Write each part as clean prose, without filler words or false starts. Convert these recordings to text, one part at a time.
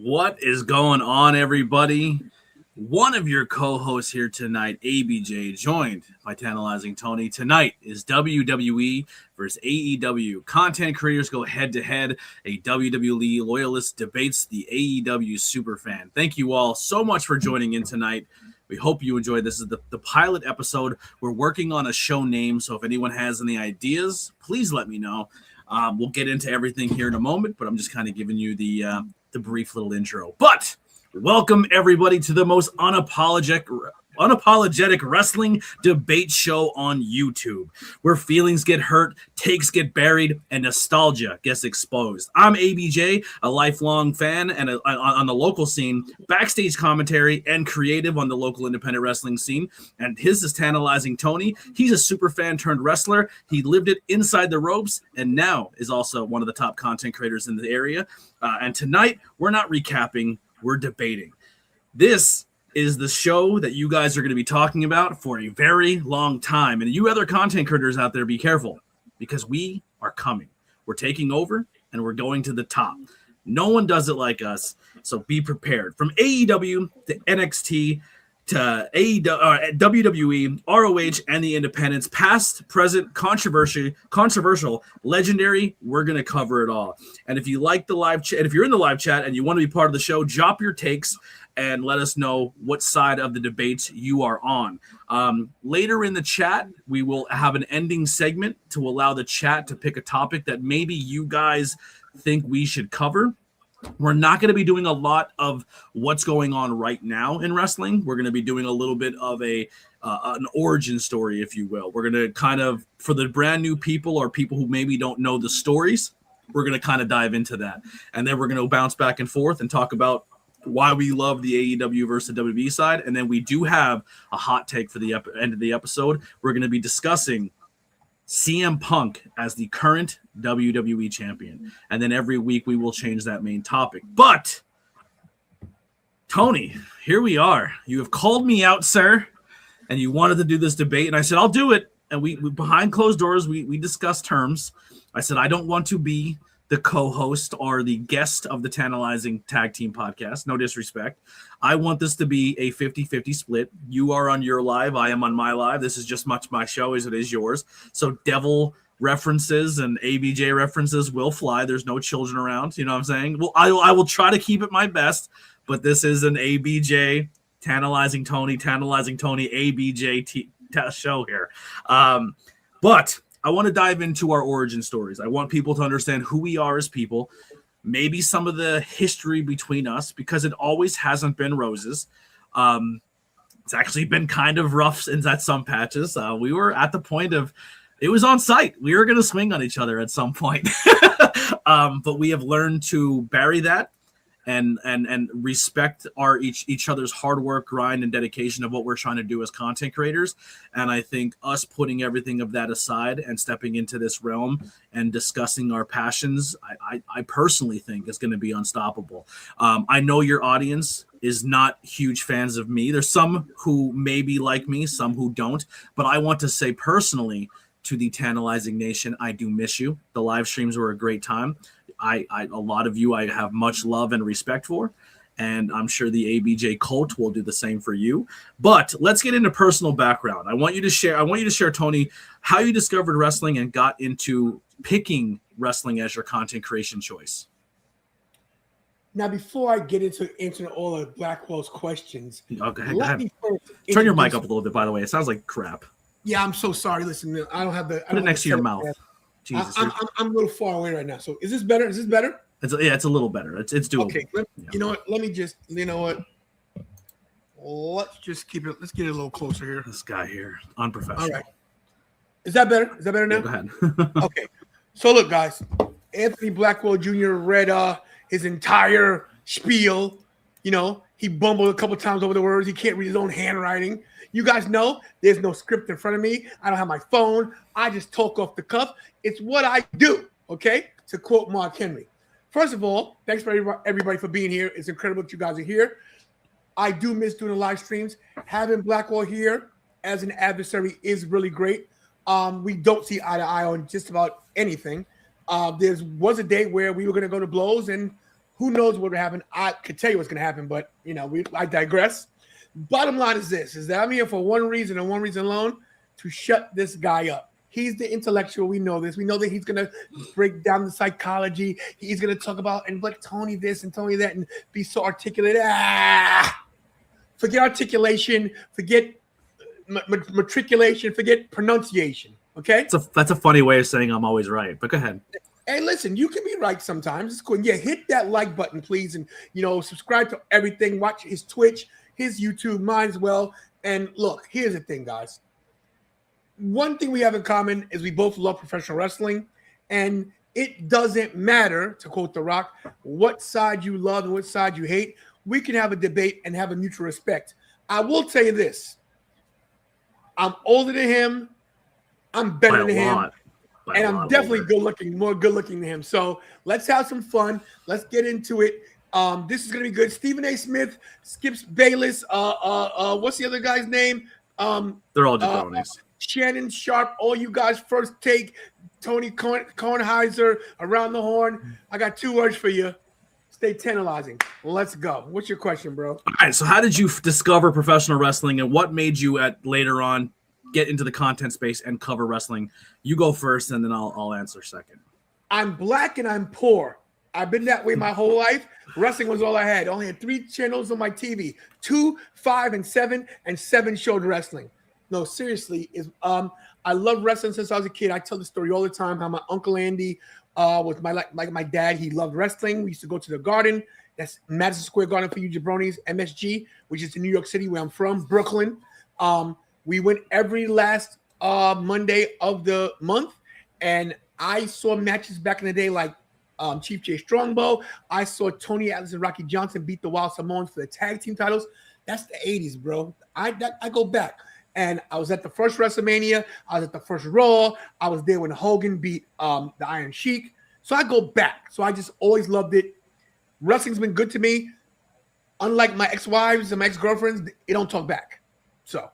What is going on, everybody? One of your co-hosts here tonight, ABJ, joined by Tantalizing Tony. Tonight is WWE versus AEW. Content creators go head-to-head. A WWE Loyalist debates the AEW Superfan. Thank you all so much for joining in tonight. We hope you enjoyed. This is the pilot episode. We're working on a show name, so if anyone has any ideas, please let me know. We'll get into everything here in a moment, but I'm just kind of giving you the brief little intro. But welcome everybody to the most unapologetic wrestling debate show on YouTube, where feelings get hurt, takes get buried, and nostalgia gets exposed. I'm ABJ, a lifelong fan and on the local scene, backstage commentary and creative on the local independent wrestling scene. And his is Tantalizing Tony. He's a super fan turned wrestler. He lived it inside the ropes and now is also one of the top content creators in the area. And tonight, we're not recapping, we're debating. This is the show that you guys are going to be talking about for a very long time. And you other content creators out there, be careful, because we are coming. We're taking over, and we're going to the top. No one does it like us, so be prepared. From AEW to NXT to WWE, ROH, and the independents, past, present, controversial, legendary, we're going to cover it all. And if you like the live chat, if you're in the live chat and you want to be part of the show, drop your takes and let us know what side of the debate you are on. Later in the chat, we will have an ending segment to allow the chat to pick a topic that maybe you guys think we should cover. We're not going to be doing a lot of what's going on right now in wrestling. We're going to be doing a little bit of an origin story, if you will. We're going to kind of, for the brand new people or people who maybe don't know the stories, we're going to kind of dive into that. And then we're going to bounce back and forth and talk about why we love the AEW versus the WWE side. And then we do have a hot take for the end of the episode. We're going to be discussing CM Punk as the current WWE champion. And then every week we will change that main topic. But, Tony, here we are. You have called me out, sir, and you wanted to do this debate. And I said, I'll do it. And we behind closed doors, we discussed terms. I said, I don't want to be the co-host or the guest of the Tantalizing Tag Team Podcast. No disrespect. I want this to be a 50-50 split. You are on your live. I am on my live. This is just much my show as it is yours. So devil references and ABJ references will fly. There's no children around. You know what I'm saying? Well, I will try to keep it my best, but this is an ABJ, Tantalizing Tony, ABJ show here. But I want to dive into our origin stories. I want people to understand who we are as people, maybe some of the history between us, because it always hasn't been roses. It's actually been kind of rough at some patches. We were at the point of, it was on site. We were going to swing on each other at some point. But we have learned to bury that and respect each other's hard work, grind, and dedication of what we're trying to do as content creators. And I think us putting everything of that aside and stepping into this realm and discussing our passions, I personally think is going to be unstoppable. I know your audience is not huge fans of me. There's some who maybe like me, some who don't. But I want to say personally to the Tantalizing Nation, I do miss you. The live streams were a great time. A lot of you I have much love and respect for, and I'm sure the ABJ cult will do the same for you. But let's get into personal background. I want you to share, Tony, how you discovered wrestling and got into picking wrestling as your content creation choice. Now, before I get into answering all of Blackwell's questions, okay, go ahead. Turn your mic up a little bit, by the way. It sounds like crap. Yeah, I'm so sorry. Listen, I don't have the. Put it next to your mouth. Jesus, I'm a little far away right now. So is this better? It's a little better. It's doable. Okay. You know what? Let me just. You know what? Let's just keep it. Let's get it a little closer here. This guy here, unprofessional. All right. Is that better? Is that better now? Yeah, go ahead. Okay. So look, guys. Anthony Blackwell Jr. read his entire spiel. You know, he bumbled a couple times over the words. He can't read his own handwriting. You guys know there's no script in front of me. I don't have my phone. I just talk off the cuff. It's what I do, okay? To quote Mark Henry. First of all, thanks for everybody for being here. It's incredible that you guys are here. I do miss doing the live streams. Having Blackwell here as an adversary is really great. We don't see eye to eye on just about anything. There was a day where we were going to go to blows, and Who knows what would happen? I could tell you what's going to happen, but I digress. Bottom line is this: is that I'm here for one reason and one reason alone, to shut this guy up. He's the intellectual. We know this. We know that he's going to break down the psychology. He's going to talk about and like Tony this and Tony that and be so articulate. Forget articulation. Forget matriculation. Forget pronunciation. Okay? That's a funny way of saying I'm always right, but go ahead. Hey, listen, you can be right sometimes. It's cool. Yeah, hit that like button, please. And, subscribe to everything. Watch his Twitch, his YouTube, mine as well. And look, here's the thing, guys. One thing we have in common is we both love professional wrestling, and it doesn't matter, to quote The Rock, what side you love and what side you hate. We can have a debate and have a mutual respect. I will tell you this. I'm older than him. I'm better than him. And I'm definitely good-looking, more good-looking than him. So let's have some fun. Let's get into it. This is going to be good. Stephen A. Smith, Skips Bayless. What's the other guy's name? They're all jabronis. Shannon Sharp, all you guys, First Take, Tony Kornheiser, Around the Horn. I got 2 words for you. Stay tantalizing. Let's go. What's your question, bro? All right, so how did you discover professional wrestling, and what made you later on get into the content space and cover wrestling? You go first, and then I'll answer second. I'm black and I'm poor. I've been that way my whole life. Wrestling was all I had. I only had 3 channels on my TV, 2, 5, and 7, and 7 showed wrestling. No, seriously, I love wrestling since I was a kid. I tell the story all the time how my Uncle Andy was my dad. He loved wrestling. We used to go to the Garden. That's Madison Square Garden for you jabronis, MSG, which is in New York City, where I'm from, Brooklyn. We went every last Monday of the month, and I saw matches back in the day like Chief Jay Strongbow. I saw Tony Atlas and Rocky Johnson beat the Wild Samoans for the tag team titles. That's the 80s, bro. I go back. And I was at the first WrestleMania. I was at the first Raw. I was there when Hogan beat the Iron Sheik. So I go back. So I just always loved it. Wrestling's been good to me. Unlike my ex-wives and my ex-girlfriends, they don't talk back. So.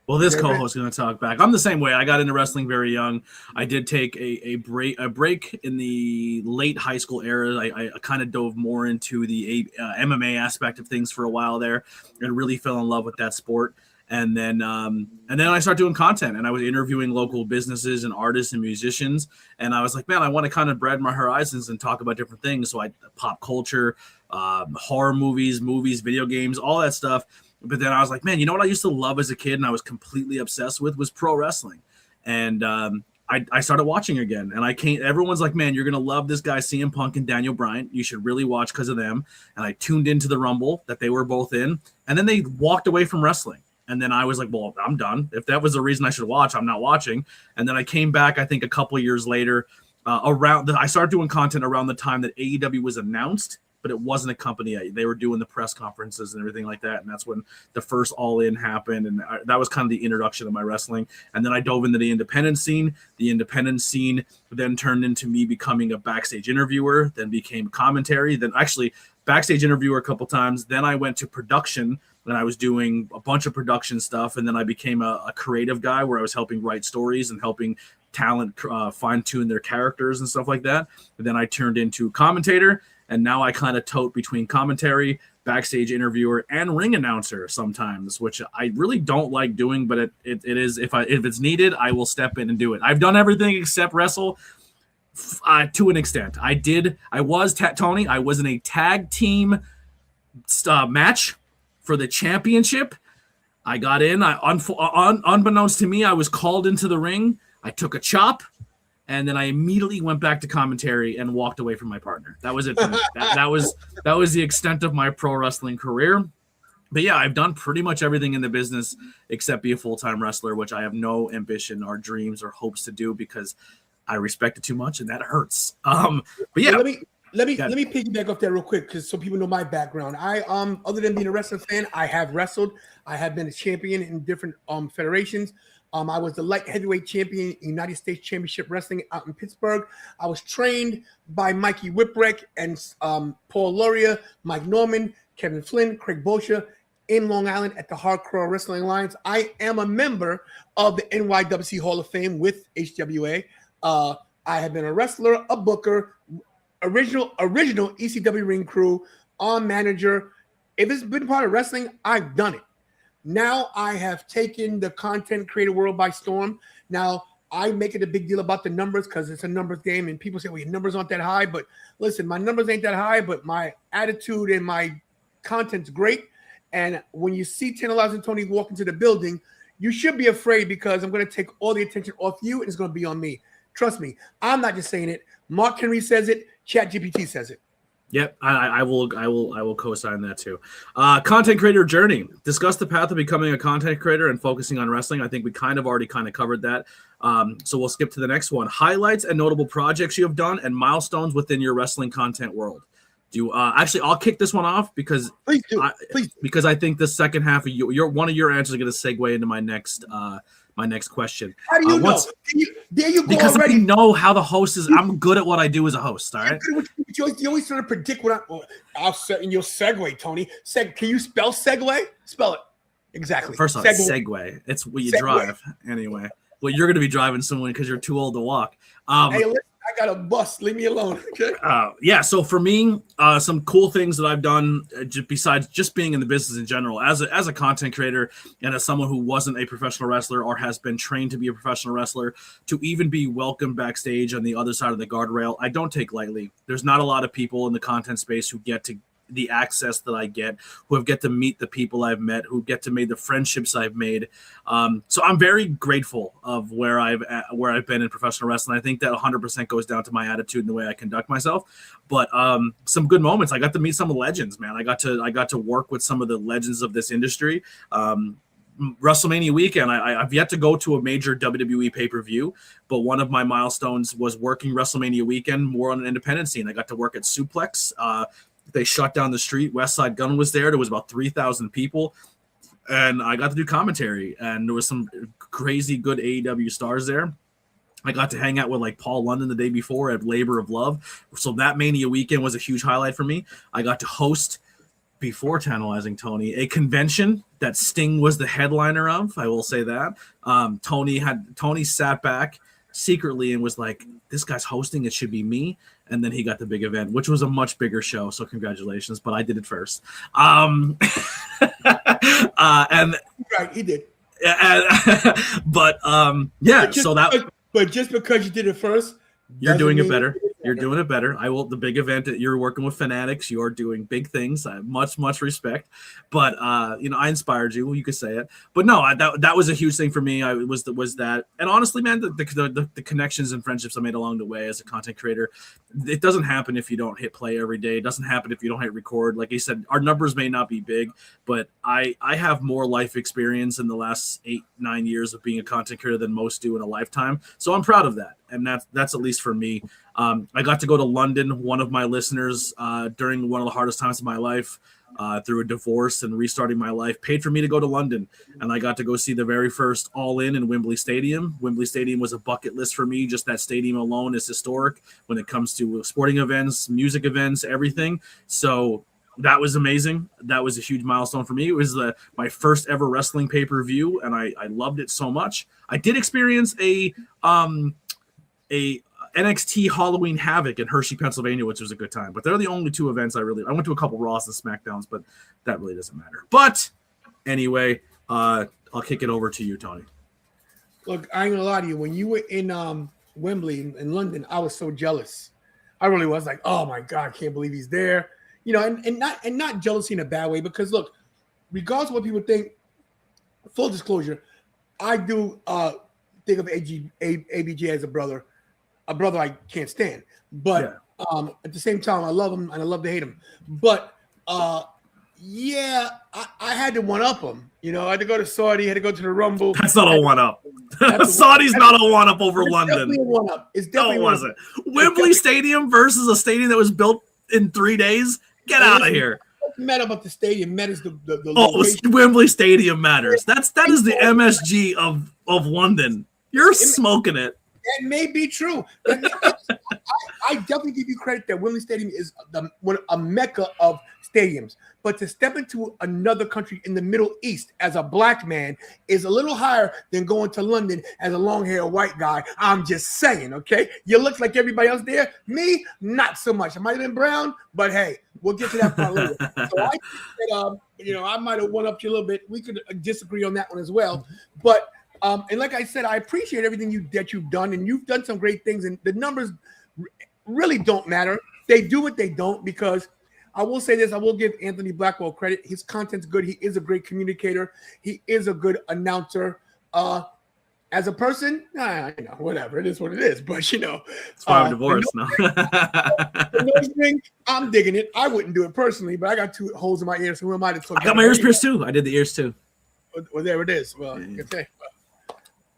Well, this co-host is going to talk back. I'm the same way. I got into wrestling very young. I did take a break in the late high school era. I kind of dove more into the MMA aspect of things for a while there, and really fell in love with that sport. And then I started doing content, and I was interviewing local businesses and artists and musicians. And I was like, man, I want to kind of broaden my horizons and talk about different things. So pop culture, horror movies, video games, all that stuff. But then I was like, man, you know what I used to love as a kid and I was completely obsessed with was pro wrestling. And I started watching again. And everyone's like, man, you're going to love this guy, CM Punk and Daniel Bryan. You should really watch because of them. And I tuned into the Rumble that they were both in. And then they walked away from wrestling. And then I was like, well, I'm done. If that was the reason I should watch, I'm not watching. And then I came back, I think a couple of years later, I started doing content around the time that AEW was announced, but it wasn't a company yet. They were doing the press conferences and everything like that. And that's when the first All In happened. And that was kind of the introduction of my wrestling. And then I dove into the independent scene. The independent scene then turned into me becoming a backstage interviewer, then became commentary, then actually backstage interviewer a couple times. Then I went to production, and I was doing a bunch of production stuff. And then I became a creative guy where I was helping write stories and helping talent fine-tune their characters and stuff like that. And then I turned into commentator, and now I kind of tote between commentary, backstage interviewer, and ring announcer sometimes, which I really don't like doing, but it is, if it's needed, I will step in and do it. I've done everything except wrestle to an extent. Tony, I was in a tag team match for the championship. I got in. Unbeknownst to me, I was called into the ring. I took a chop, and then I immediately went back to commentary and walked away from my partner. That was it for me. That was the extent of my pro wrestling career. But yeah, I've done pretty much everything in the business except be a full-time wrestler, which I have no ambition or dreams or hopes to do because I respect it too much, and that hurts. But yeah. Let me piggyback off that real quick, because so people know my background. I other than being a wrestling fan, I have wrestled. I have been a champion in different federations. I was the light heavyweight champion in United States Championship Wrestling out in Pittsburgh. I was trained by Mikey Whipwreck and Paul Laurier, Mike Norman, Kevin Flynn, Craig Boscia in Long Island at the Hardcore Wrestling Alliance. I am a member of the NYWC Hall of Fame with HWA. I have been a wrestler, a booker, original ECW ring crew, on manager. If it's been part of wrestling, I've done it. Now I have taken the content creator world by storm. Now I make it a big deal about the numbers because it's a numbers game, and people say, well, your numbers aren't that high. But listen, my numbers ain't that high, but my attitude and my content's great. And when you see Tantalizing Tony walk into the building, you should be afraid because I'm going to take all the attention off you, and it's going to be on me. Trust me, I'm not just saying it. Mark Henry says it. ChatGPT says it. Yep, I will co-sign that too. Content creator journey. Discuss the path of becoming a content creator and focusing on wrestling. I think we already covered that. So we'll skip to the next one. Highlights and notable projects you have done and milestones within your wrestling content world. Actually, I'll kick this one off because please do. Because I think the second half of one of your answers are going to segue into my next question. How do you know? There you go. Because already. I know how the host is. I'm good at what I do as a host. All right. You always trying to predict what I'll set in your segue, Tony. Can you spell segue? Spell it exactly. First off, segue. It's what you drive anyway. Well, you're going to be driving someone because you're too old to walk. Hey, listen, I got a bus. Leave me alone. Okay. Yeah. So for me, some cool things that I've done besides just being in the business in general, as a content creator and as someone who wasn't a professional wrestler or has been trained to be a professional wrestler, to even be welcomed backstage on the other side of the guardrail, I don't take lightly. There's not a lot of people in the content space who get to the access that I get, who get to meet the people I've met, who get to make the friendships I've made. So I'm very grateful of where I've been in professional wrestling. I think that 100% goes down to my attitude and the way I conduct myself. But some good moments. I got to meet some of the legends, man. I got to work with some of the legends of this industry. WrestleMania weekend, I've yet to go to a major WWE pay-per-view, but one of my milestones was working WrestleMania weekend more on an independent scene. I got to work at Suplex. They shut down the street. West Side Gun was there. There was about 3,000 people. And I got to do commentary. And there was some crazy good AEW stars there. I got to hang out with like Paul London the day before at Labor of Love. So that Mania weekend was a huge highlight for me. I got to host, before Tantalizing Tony, a convention that Sting was the headliner of. I will say that. Tony sat back secretly and was like, this guy's hosting, it should be me. And then he got the big event, which was a much bigger show. So congratulations, but I did it first. And right, he did. But yeah, but just because you did it first, you're doing it better. You're doing it better. The big event that you're working with Fanatics, you're doing big things. I have much respect. But I inspired you. You could say it. But no, that was a huge thing for me. Was that, and honestly, man, the connections and friendships I made along the way as a content creator, it doesn't happen if you don't hit play every day. It doesn't happen if you don't hit record. Like you said, our numbers may not be big, but I have more life experience in the last 8-9 years of being a content creator than most do in a lifetime. So I'm proud of that. And that's at least for me. I got to go to London. One of my listeners during one of the hardest times of my life, through a divorce and restarting my life, paid for me to go to London. And I got to go see the very first All In Wembley Stadium. Wembley Stadium was a bucket list for me. Just that stadium alone is historic when it comes to sporting events, music events, everything. So that was amazing. That was a huge milestone for me. It was my first ever wrestling pay-per-view, and I loved it so much. I did experience a NXT Halloween Havoc in Hershey, Pennsylvania, which was a good time. But they're the only two events I went to a couple Raws and SmackDowns, but that really doesn't matter. But anyway, I'll kick it over to you, Tony. Look, I ain't gonna lie to you. When you were in Wembley in London, I was so jealous. I really was like, oh my God, I can't believe he's there. And not jealousy in a bad way, because look, regardless of what people think, full disclosure, I do think of ABJ as a brother I can't stand. But at the same time, I love him and I love to hate him. But I had to one-up him. I had to go to Saudi, had to go to the Rumble. That's not a one-up. Saudi's not a one-up over London. Definitely a one-up. It's definitely no, it wasn't. Wembley Stadium versus a stadium that was built in 3 days? Get out of here. Matter about the stadium matters. The Wembley Stadium matters. That is the MSG of London. You're smoking it. That may be true. I definitely give you credit that Wembley Stadium is a mecca of stadiums. But to step into another country in the Middle East as a black man is a little higher than going to London as a long-haired white guy. I'm just saying, okay? You look like everybody else there. Me, not so much. I might have been brown, but hey, we'll get to that part later. So I think that, I might have one-upped you a little bit. We could disagree on that one as well. But and like I said, I appreciate everything that you've done, and you've done some great things. And the numbers really don't matter. They do what they don't, because I will say this. I will give Anthony Blackwell credit. His content's good. He is a great communicator. He is a good announcer. As a person, whatever. It is what it is. But, it's why I'm divorced now. I'm digging it. I wouldn't do it personally, but I got 2 holes in my ears. So who am I to talk? I got my ears pierced too. I did the ears too. Well, there it is. Well, okay.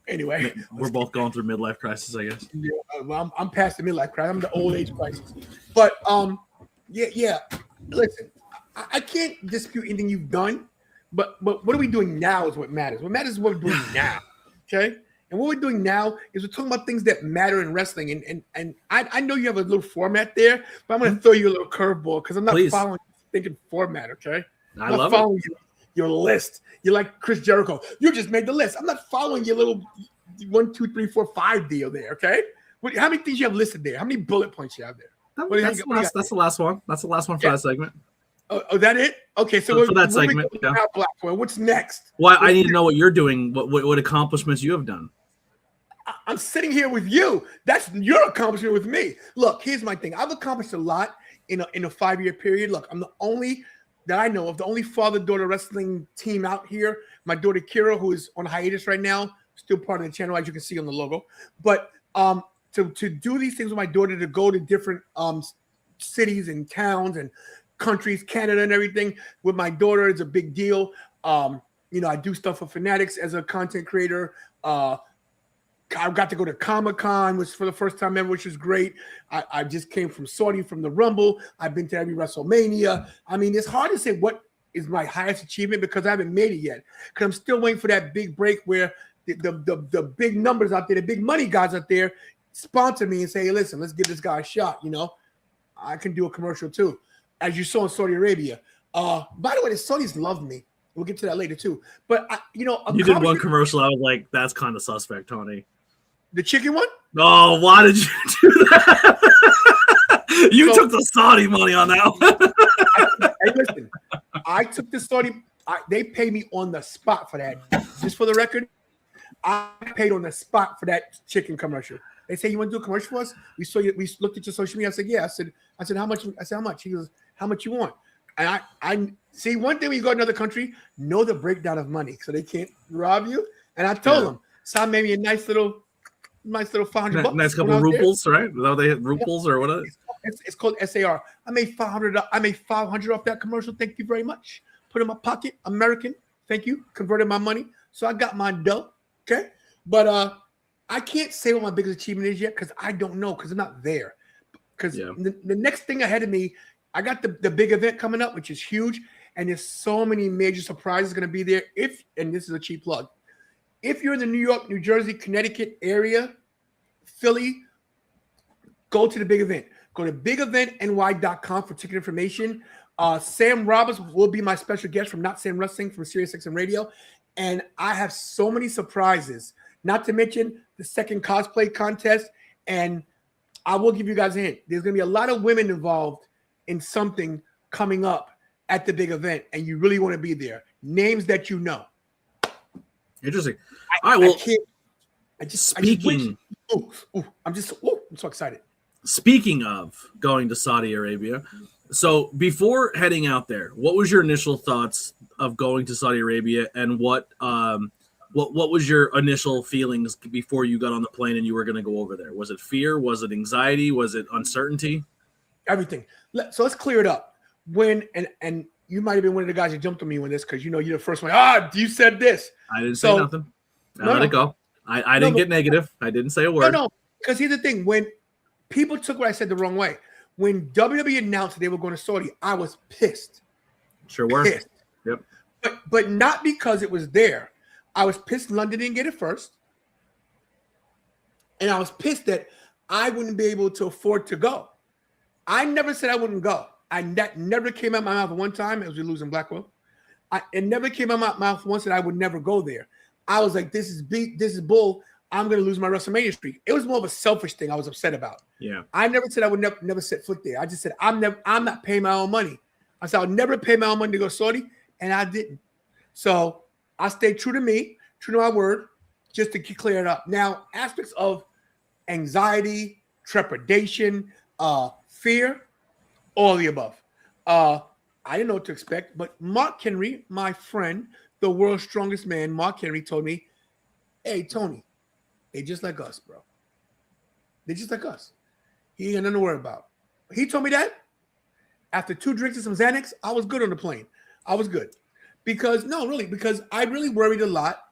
Anyway, we're both going through midlife crisis, I guess. Yeah, well, I'm past the midlife crisis. I'm the old age crisis. But yeah. Listen, I can't dispute anything you've done, but what are we doing now is what matters. What matters is what we're doing now. Okay, and what we're doing now is we're talking about things that matter in wrestling. And I know you have a little format there, but I'm going to throw you a little curveball because I'm not following thinking format. Okay, I love it. Your list. You're like Chris Jericho. You just made the list. I'm not following your little 1, 2, 3, 4, 5 deal there. Okay. How many things you have listed there? How many bullet points you have there? That's the last one. That's the last one for that segment. Oh, that it? Okay. So for that segment, what's next? Well, I need to know what you're doing. What accomplishments you have done. I'm sitting here with you. That's your accomplishment with me. Look, here's my thing. I've accomplished a lot in a 5-year period. Look, I'm the only that I know of, the only father-daughter wrestling team out here. My daughter Kira, who is on hiatus right now, still part of the channel, as you can see on the logo. But to do these things with my daughter, to go to different cities and towns and countries, Canada and everything, with my daughter is a big deal. I do stuff for Fanatics as a content creator. I got to go to Comic-Con, which for the first time ever, which was great. I just came from Saudi from the Rumble. I've been to every WrestleMania. I mean, it's hard to say what is my highest achievement because I haven't made it yet. Because I'm still waiting for that big break where the big numbers out there, the big money guys out there sponsor me and say, hey, listen, let's give this guy a shot. I can do a commercial too, as you saw in Saudi Arabia. By the way, the Saudis love me. We'll get to that later too. But you did one commercial. I was like, that's kind of suspect, Tony. The chicken one? Oh, why did you do that? You took the Saudi money on that one. Hey, listen, I took the Saudi. They paid me on the spot for that. Just for the record, I paid on the spot for that chicken commercial. They say, you want to do a commercial for us? We saw you. We looked at your social media. I said, yeah. I said, how much? I said, how much? He goes, how much you want? And I see one thing when you go to another country, know the breakdown of money so they can't rob you. And I told them, so I made me a nice little $500. Nice couple of rubles, right? Though they had rubles or what? It's called SAR. I made $500. I made $500 off that commercial. Thank you very much. Put it in my pocket. American. Thank you. Converted my money. So I got my dough. Okay. But I can't say what my biggest achievement is yet because I don't know because I'm not there. Because the next thing ahead of me, I got the big event coming up, which is huge. And there's so many major surprises going to be there. And this is a cheap plug. If you're in the New York, New Jersey, Connecticut area, Philly, go to the big event. Go to bigeventny.com for ticket information. Sam Roberts will be my special guest from Not Sam Wrestling from SiriusXM Radio. And I have so many surprises, not to mention the second cosplay contest. And I will give you guys a hint. There's going to be a lot of women involved in something coming up at the big event. And you really want to be there. Names that you know. Interesting. All right, well, I'm so excited. Speaking of going to Saudi Arabia, so before heading out there, what was your initial thoughts of going to Saudi Arabia, and what was your initial feelings before you got on the plane and you were going to go over there? Was it fear? Was it anxiety? Was it uncertainty? Everything. So let's clear it up. And you might have been one of the guys that jumped on me on this because you're the first one. You said this. I didn't say nothing. I let it go. I didn't get negative. I didn't say a word. No, because here's the thing. When people took what I said the wrong way, when WWE announced that they were going to Saudi, I was pissed. Sure were. Pissed. Yep. But not because it was there. I was pissed London didn't get it first. And I was pissed that I wouldn't be able to afford to go. I never said I wouldn't go. That never came out of my mouth one time as we losing Blackwell. It never came out of my mouth once that I would never go there. I was like, this is bull. I'm going to lose my WrestleMania streak. It was more of a selfish thing I was upset about. Yeah. I never said I would never set foot there. I just said, I'm not paying my own money. I said, I'll never pay my own money to go Saudi, and I didn't. So I stayed true to me, true to my word, just to clear it up. Now, aspects of anxiety, trepidation, fear, all the above. I didn't know what to expect, but Mark Henry, my friend, the world's strongest man, Mark Henry, told me, hey, Tony, they just like us, bro. They just like us. He ain't nothing to worry about. He told me that. After 2 drinks and some Xanax, I was good on the plane. I was good. Because I really worried a lot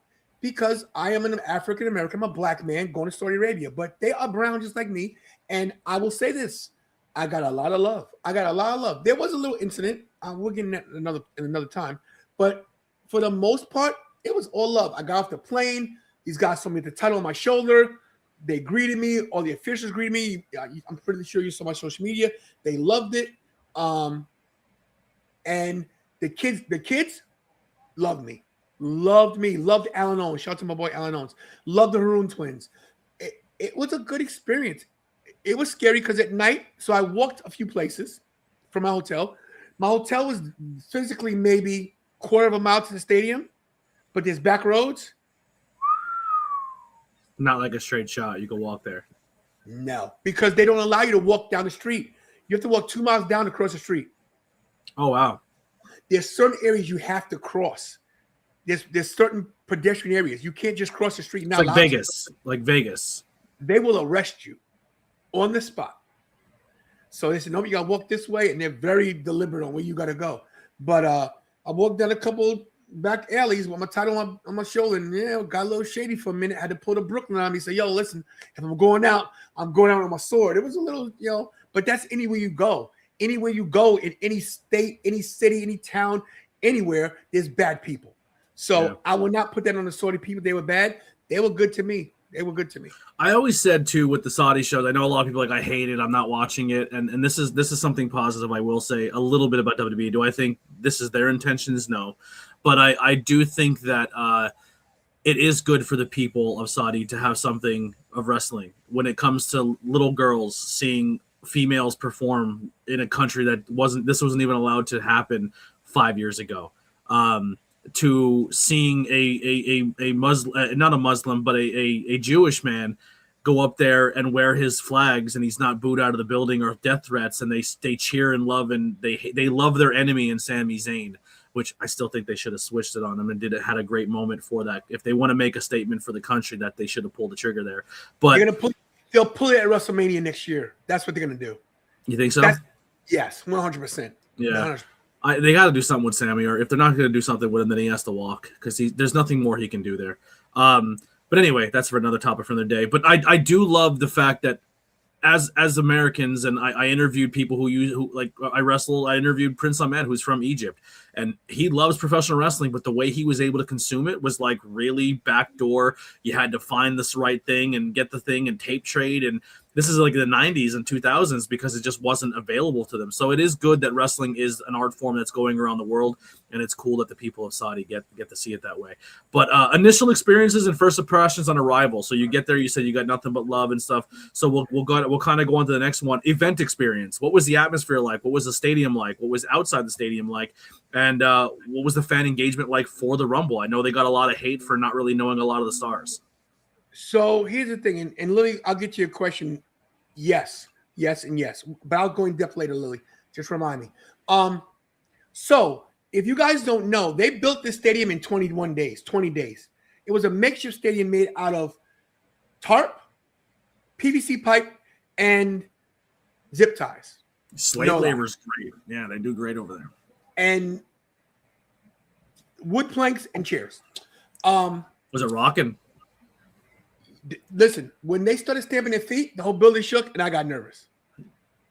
because I am an African-American, I'm a black man going to Saudi Arabia, but they are brown just like me. And I will say this, I got a lot of love. There was a little incident. We'll get in that another time. But for the most part, it was all love. I got off the plane. These guys saw me the title on my shoulder. They greeted me. All the officials greeted me. I'm pretty sure you saw my social media. They loved it. And the kids loved me. Loved Alan Owens. Shout out to my boy Alan Owens. Loved the Haroon twins. It was a good experience. It was scary because at night, so I walked a few places from my hotel. My hotel was physically maybe quarter of a mile to the stadium, but there's back roads. Not like a straight shot. You can walk there. No, because they don't allow you to walk down the street. You have to walk 2 miles down to cross the street. Oh, wow. There's certain areas you have to cross. There's certain pedestrian areas. You can't just cross the street. Now, like Vegas. Like Vegas. They will arrest you on the spot. So they said, no, you got to walk this way, and they're very deliberate on where you got to go. But I walked down a couple back alleys with my title on my shoulder, and got a little shady for a minute. I had to pull the Brooklyn on me. Say, yo, listen, if I'm going out on my sword. It was a little, but that's anywhere you go. Anywhere you go in any state, any city, any town, anywhere, there's bad people. So I will not put that on the Saudi people. They were bad. They were good to me. I always said too with the Saudi shows, I know a lot of people I hate it, I'm not watching it, and this is something positive. I will say a little bit about WWE. Do I think this is their intentions? No, but I do think that it is good for the people of Saudi to have something of wrestling when it comes to little girls seeing females perform in a country that wasn't even allowed to happen 5 years ago. To seeing a Muslim, not a Muslim, but a Jewish man go up there and wear his flags, and he's not booed out of the building or death threats, and they cheer and love, and they love their enemy in Sami Zayn, which I still think they should have switched it on him and had a great moment for that. If they want to make a statement for the country, that they should have pulled the trigger there. But they'll pull it at WrestleMania next year. That's what they're gonna do. You think so? Yes, 100%. Yeah. 100%. They got to do something with Sammy, or if they're not going to do something with him, then he has to walk because there's nothing more he can do there. But anyway, that's for another topic for another day. But I do love the fact that as Americans, and I interviewed people who I interviewed Prince Ahmed, who's from Egypt, and he loves professional wrestling, but the way he was able to consume it was like really backdoor. You had to find this right thing and get the thing and tape trade, and this is like the 90s and 2000s because it just wasn't available to them. So it is good that wrestling is an art form that's going around the world, and it's cool that the people of Saudi get to see it that way. But initial experiences and first impressions on Arrival. So you get there, you said you got nothing but love and stuff. So we'll kind of go on to the next one. Event experience. What was the atmosphere like? What was the stadium like? What was outside the stadium like? And what was the fan engagement like for the Rumble? I know they got a lot of hate for not really knowing a lot of the stars. So here's the thing, and Lily, I'll get to your question. Yes, and yes. But I'll go in depth later, Lily. Just remind me. So if you guys don't know, they built this stadium in 20 days. It was a makeshift stadium made out of tarp, PVC pipe, and zip ties. Slave labor's great. Yeah, they do great over there. And wood planks and chairs. Was it rocking? Listen, when they started stamping their feet, the whole building shook, and I got nervous.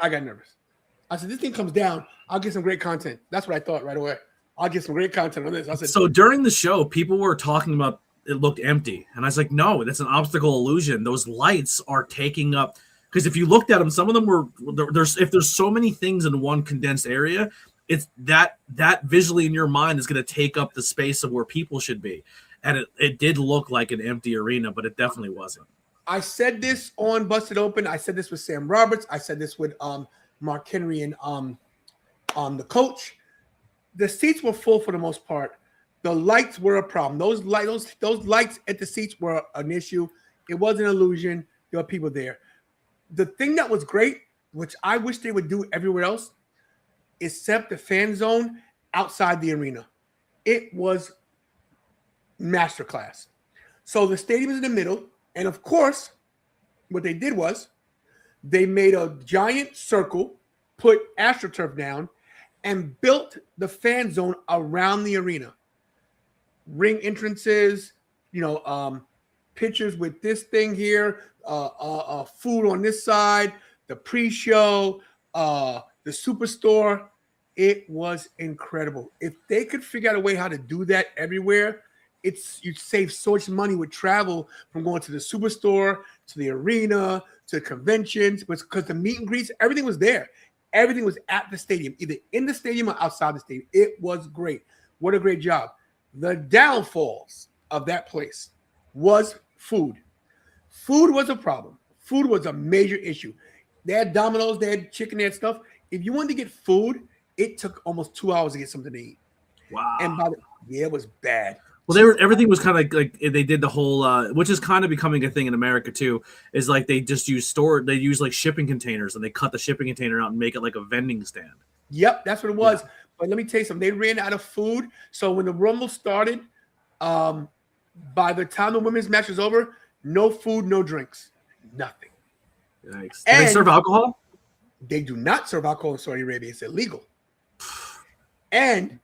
I said, this thing comes down, I'll get some great content. That's what I thought right away. I'll get some great content on this. I said, so during the show, people were talking about it looked empty. And I was like, no, that's an optical illusion. Those lights are taking up, because if you looked at them, some of them were there's so many things in one condensed area, it's that visually in your mind is going to take up the space of where people should be. And it did look like an empty arena, but it definitely wasn't. I said this on Busted Open. I said this with Sam Roberts. I said this with Mark Henry and the coach. The seats were full for the most part. The lights were a problem. Those lights at the seats were an issue. It was an illusion. There were people there. The thing that was great, which I wish they would do everywhere else, is set up the fan zone outside the arena. It was masterclass. So the stadium is in the middle, and of course, what they did was they made a giant circle, put AstroTurf down, and built the fan zone around the arena. Ring entrances, pictures with this thing here, food on this side, the pre-show, the superstore. It was incredible. If they could figure out a way how to do that everywhere, you'd save so much money with travel from going to the superstore, to the arena, to conventions, because the meet and greets, everything was there. Everything was at the stadium, either in the stadium or outside the stadium. It was great. What a great job. The downfalls of that place was food. Food was a problem. Food was a major issue. They had Domino's, they had chicken, they had stuff. If you wanted to get food, it took almost 2 hours to get something to eat. Wow. And it was bad. Well, everything was kind of like they did the whole, which is kind of becoming a thing in America too, is like they just use like shipping containers, and they cut the shipping container out and make it like a vending stand. Yep, that's what it was. Yeah. But let me tell you something. They ran out of food. So when the Rumble started, by the time the women's match was over, no food, no drinks, nothing. Nice. Do they serve alcohol? They do not serve alcohol in Saudi Arabia. It's illegal. And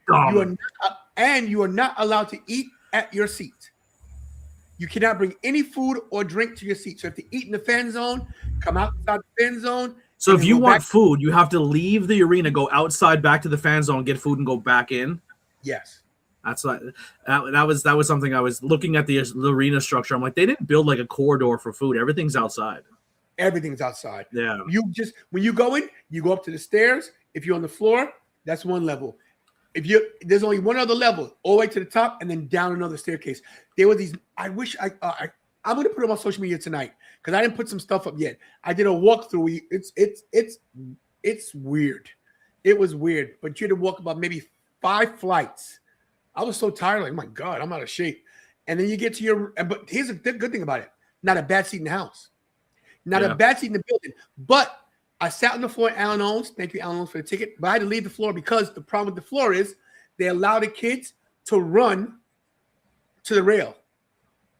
you are not allowed to eat at your seat. You cannot bring any food or drink to your seat. So if you eat in the fan zone, come outside the fan zone. So if you want food, you have to leave the arena, go outside back to the fan zone, get food, and go back in. Yes. That was something I was looking at the arena structure. I'm like, they didn't build like a corridor for food. Everything's outside. Everything's outside. Yeah. When you go in, you go up to the stairs. If you're on the floor, that's one level. There's only one other level, all the way to the top, and then down another staircase. There were these. I'm going to put them on social media tonight because I didn't put some stuff up yet. I did a walkthrough. It's weird. It was weird, but you had to walk about maybe 5 flights. I was so tired, like, my God, I'm out of shape. And then you get to but here's the good thing about it: not a bad seat in the house, not a bad seat in the building, but. I sat on the floor at Alan Owens. Thank you, Alan Owens, for the ticket. But I had to leave the floor because the problem with the floor is they allow the kids to run to the rail.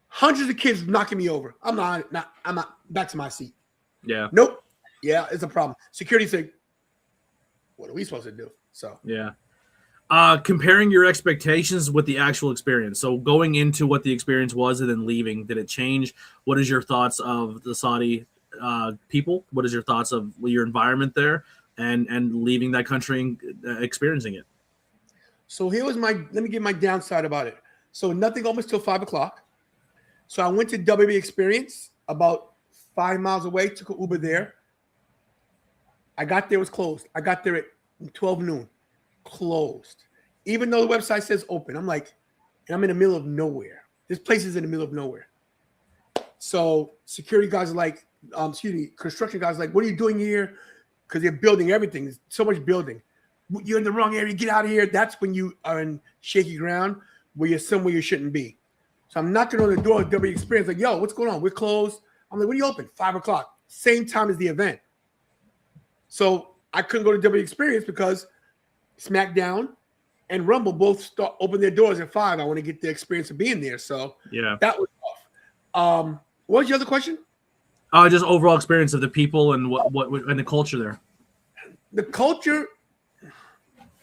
Hundreds of kids knocking me over. I'm not back to my seat. Yeah. Nope. Yeah, it's a problem. Security said, what are we supposed to do? So yeah. Comparing your expectations with the actual experience. So going into what the experience was and then leaving, did it change? What is your thoughts of the Saudi people? What is your thoughts of your environment there and leaving that country and experiencing it? So let me give my downside about it. So nothing almost till 5:00. So I went to WWE Experience about 5 miles away, took an Uber there. I got there, it was closed. I got there at 12 noon, closed. Even though the website says open, I'm like, and I'm in the middle of nowhere. This place is in the middle of nowhere. So security guys are like, construction guys are like, what are you doing here? Because they're building everything. There's so much building. You're in the wrong area. Get out of here. That's when you are in shaky ground where you're somewhere you shouldn't be. So I'm knocking on the door of WWE Experience, like, yo, what's going on? We're closed. I'm like, when are you open? 5:00. Same time as the event. So I couldn't go to WWE Experience because SmackDown and Rumble both open their doors at 5. I want to get the experience of being there. So yeah, that was off. What was your other question? Just overall experience of the people and what and the culture there. The culture.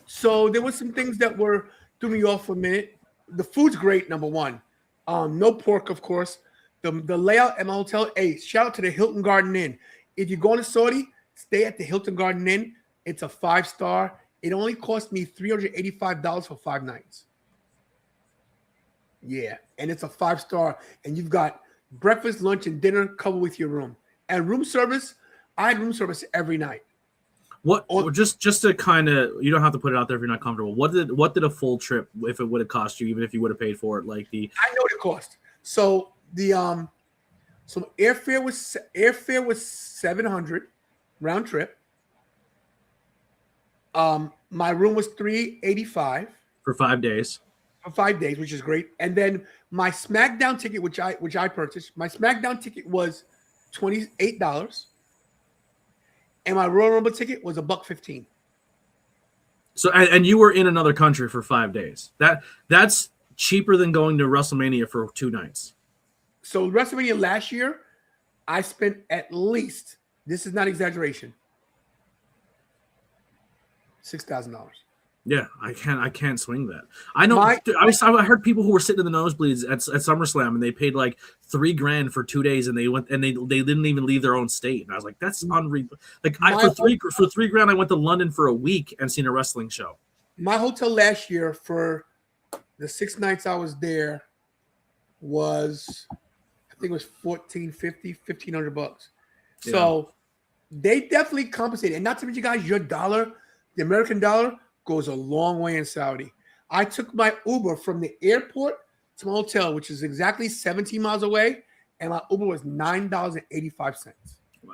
So there were some things that were threw me off for a minute. The food's great, number one. No pork, of course. The layout at my hotel. Hey, shout out to the Hilton Garden Inn. If you're going to Saudi, stay at the Hilton Garden Inn. It's a 5-star. It only cost me $385 for 5 nights. Yeah, and it's a 5-star, and you've got breakfast, lunch, and dinner covered with your room. And room service, I had room service every night. Just to kind of, you don't have to put it out there if you're not comfortable. What did a full trip, if it would have cost you, even if you would have paid for it? I know what it cost. So the airfare was $700 round trip. My room was $385 for 5 days. For 5 days, which is great. And then my SmackDown ticket, which I purchased, my SmackDown ticket was $28, and my Royal Rumble ticket was $115. So, and you were in another country for 5 days. That's cheaper than going to WrestleMania for 2 nights. So WrestleMania last year, I spent at least, this is not exaggeration, $6,000. Yeah, I can't swing that. I know. I heard people who were sitting in the nosebleeds at SummerSlam, and they paid like $3,000 for 2 days, and they didn't even leave their own state. And I was like, that's unreal. Like for $3,000, I went to London for a week and seen a wrestling show. My hotel last year for the 6 nights I was there was, I think it was $1,450, $1,500. Yeah. So they definitely compensated. And not to mention, guys, your dollar, the American dollar, goes a long way in Saudi. I took my Uber from the airport to my hotel, which is exactly 17 miles away, and my Uber was $9.85. Wow.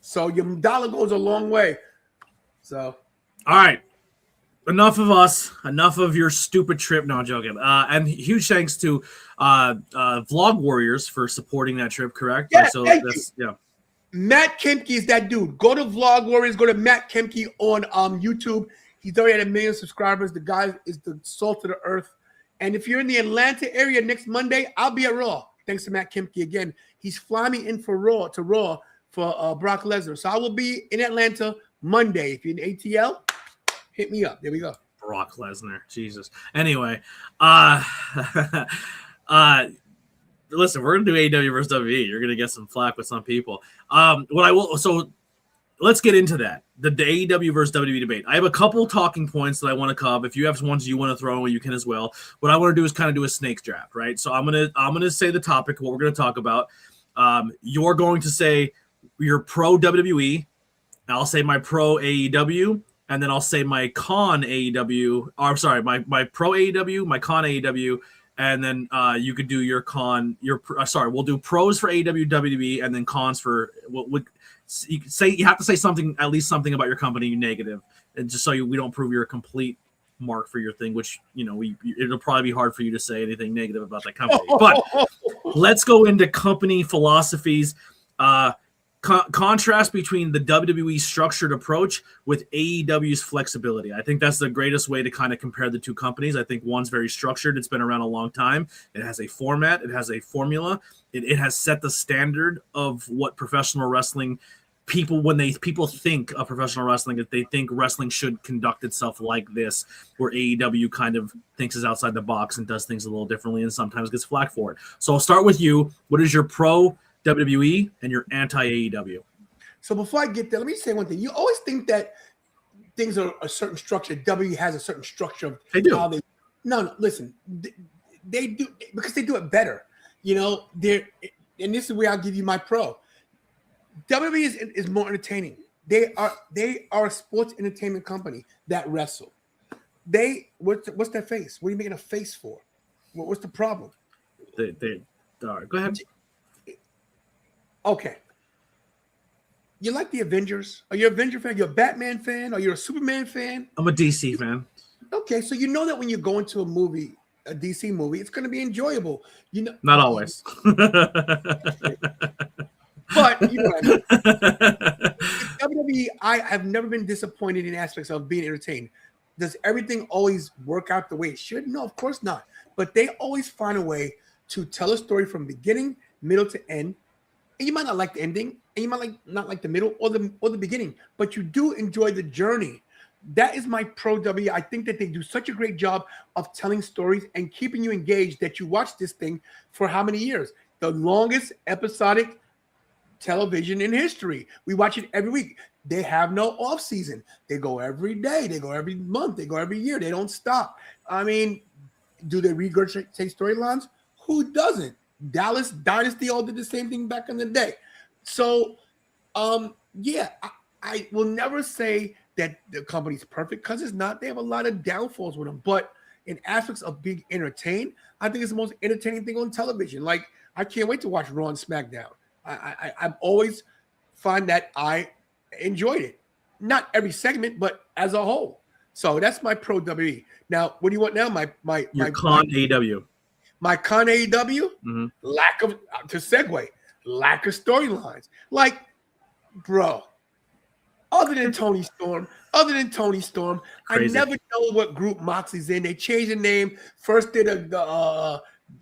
So your dollar goes a long way. So, all right. Enough of us. Enough of your stupid trip. No, I'm joking. And huge thanks to Vlog Warriors for supporting that trip, correct? Yeah, so yeah. Matt Kemke is that dude. Go to Vlog Warriors. Go to Matt Kemke on YouTube. He's already at 1 million subscribers. The guy is the salt of the earth. And if you're in the Atlanta area next Monday, I'll be at Raw. Thanks to Matt Kemke again. He's flying me in for Raw for Brock Lesnar. So I will be in Atlanta Monday. If you're in ATL, hit me up. There we go. Brock Lesnar. Jesus. Anyway, listen, we're gonna do AEW versus WWE. You're gonna get some flack with some people. Let's get into that. The AEW versus WWE debate. I have a couple talking points that I want to cover. If you have ones you want to throw in, you can as well. What I want to do is kind of do a snake draft, right? So I'm gonna say the topic, what we're gonna talk about. You're going to say you're pro WWE. I'll say my pro AEW, and then I'll say my con AEW. Or I'm sorry, my pro AEW, my con AEW, and then you could do your con. We'll do pros for AEW, WWE, and then cons for you could say, you have to say something, at least something about your company negative, and just so we don't prove you're a complete mark for your thing, which it'll probably be hard for you to say anything negative about that company. But let's go into company philosophies. Contrast between the WWE structured approach with AEW's flexibility. I think that's the greatest way to kind of compare the two companies. I think one's very structured. It's been around a long time. It has a format. It has a formula. It has set the standard of what professional wrestling people think of professional wrestling, if they think wrestling should conduct itself like this, where AEW kind of thinks is outside the box and does things a little differently and sometimes gets flack for it. So I'll start with you. What is your pro WWE and your anti-AEW? So before I get there, let me say one thing. You always think that things are a certain structure. WWE has a certain structure. They do. No, listen. They do, because they do it better. And this is where I'll give you my pro. WWE is more entertaining. They are a sports entertainment company that wrestle. What's their face? What are you making a face for? What's the problem? All right, go ahead. Okay. You like the Avengers? Are you an Avenger fan? You're a Batman fan? Are you a Superman fan? I'm a DC fan. Okay, so you know that when you go into a movie, a DC movie, it's going to be enjoyable. Not always. But you know what I mean. WWE, I have never been disappointed in aspects of being entertained. Does everything always work out the way it should? No, of course not. But they always find a way to tell a story from beginning, middle to end. And you might not like the ending, and you might not like the middle or the beginning, but you do enjoy the journey. That is my pro W. I think that they do such a great job of telling stories and keeping you engaged that you watch this thing for how many years? The longest episodic television in history. We watch it every week. They have no off season. They go every day. They go every month. They go every year. They don't stop. I mean, Do they regurgitate storylines? Who doesn't? Dallas Dynasty all did the same thing back in the day. So, yeah, I will never say that the company's perfect because it's not. They have a lot of downfalls with them. But in aspects of being entertained, I think it's the most entertaining thing on television. Like, I can't wait to watch Raw and SmackDown. I've always find that I enjoyed it. Not every segment, but as a whole. So that's my pro WWE. Now, what do you want now? My con AEW. My con AEW? Mm-hmm. Lack of storylines. Like, bro, other than Tony Storm, Crazy. I never know what group Moxley's in. They changed the name. First did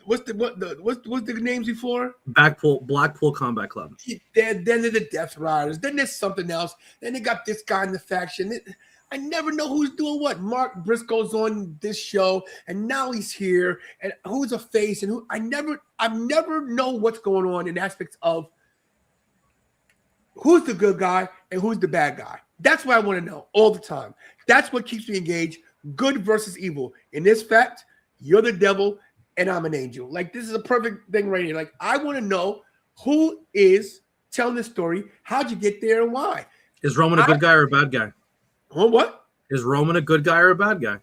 what's the names before? Blackpool Combat Club. Then they're the Death Riders. Then there's something else. Then they got this guy in the faction. I never know who's doing what. Mark Briscoe's on this show, and now he's here. And who's a face, and who I never know what's going on in aspects of who's the good guy and who's the bad guy. That's what I want to know all the time. That's what keeps me engaged. Good versus evil. In this fact, you're the devil and I'm an angel. Like, this is a perfect thing right here. Like, I want to know who is telling the story. How'd you get there and why? Is Roman a good guy or a bad guy? What? Is Roman a good guy or a bad guy?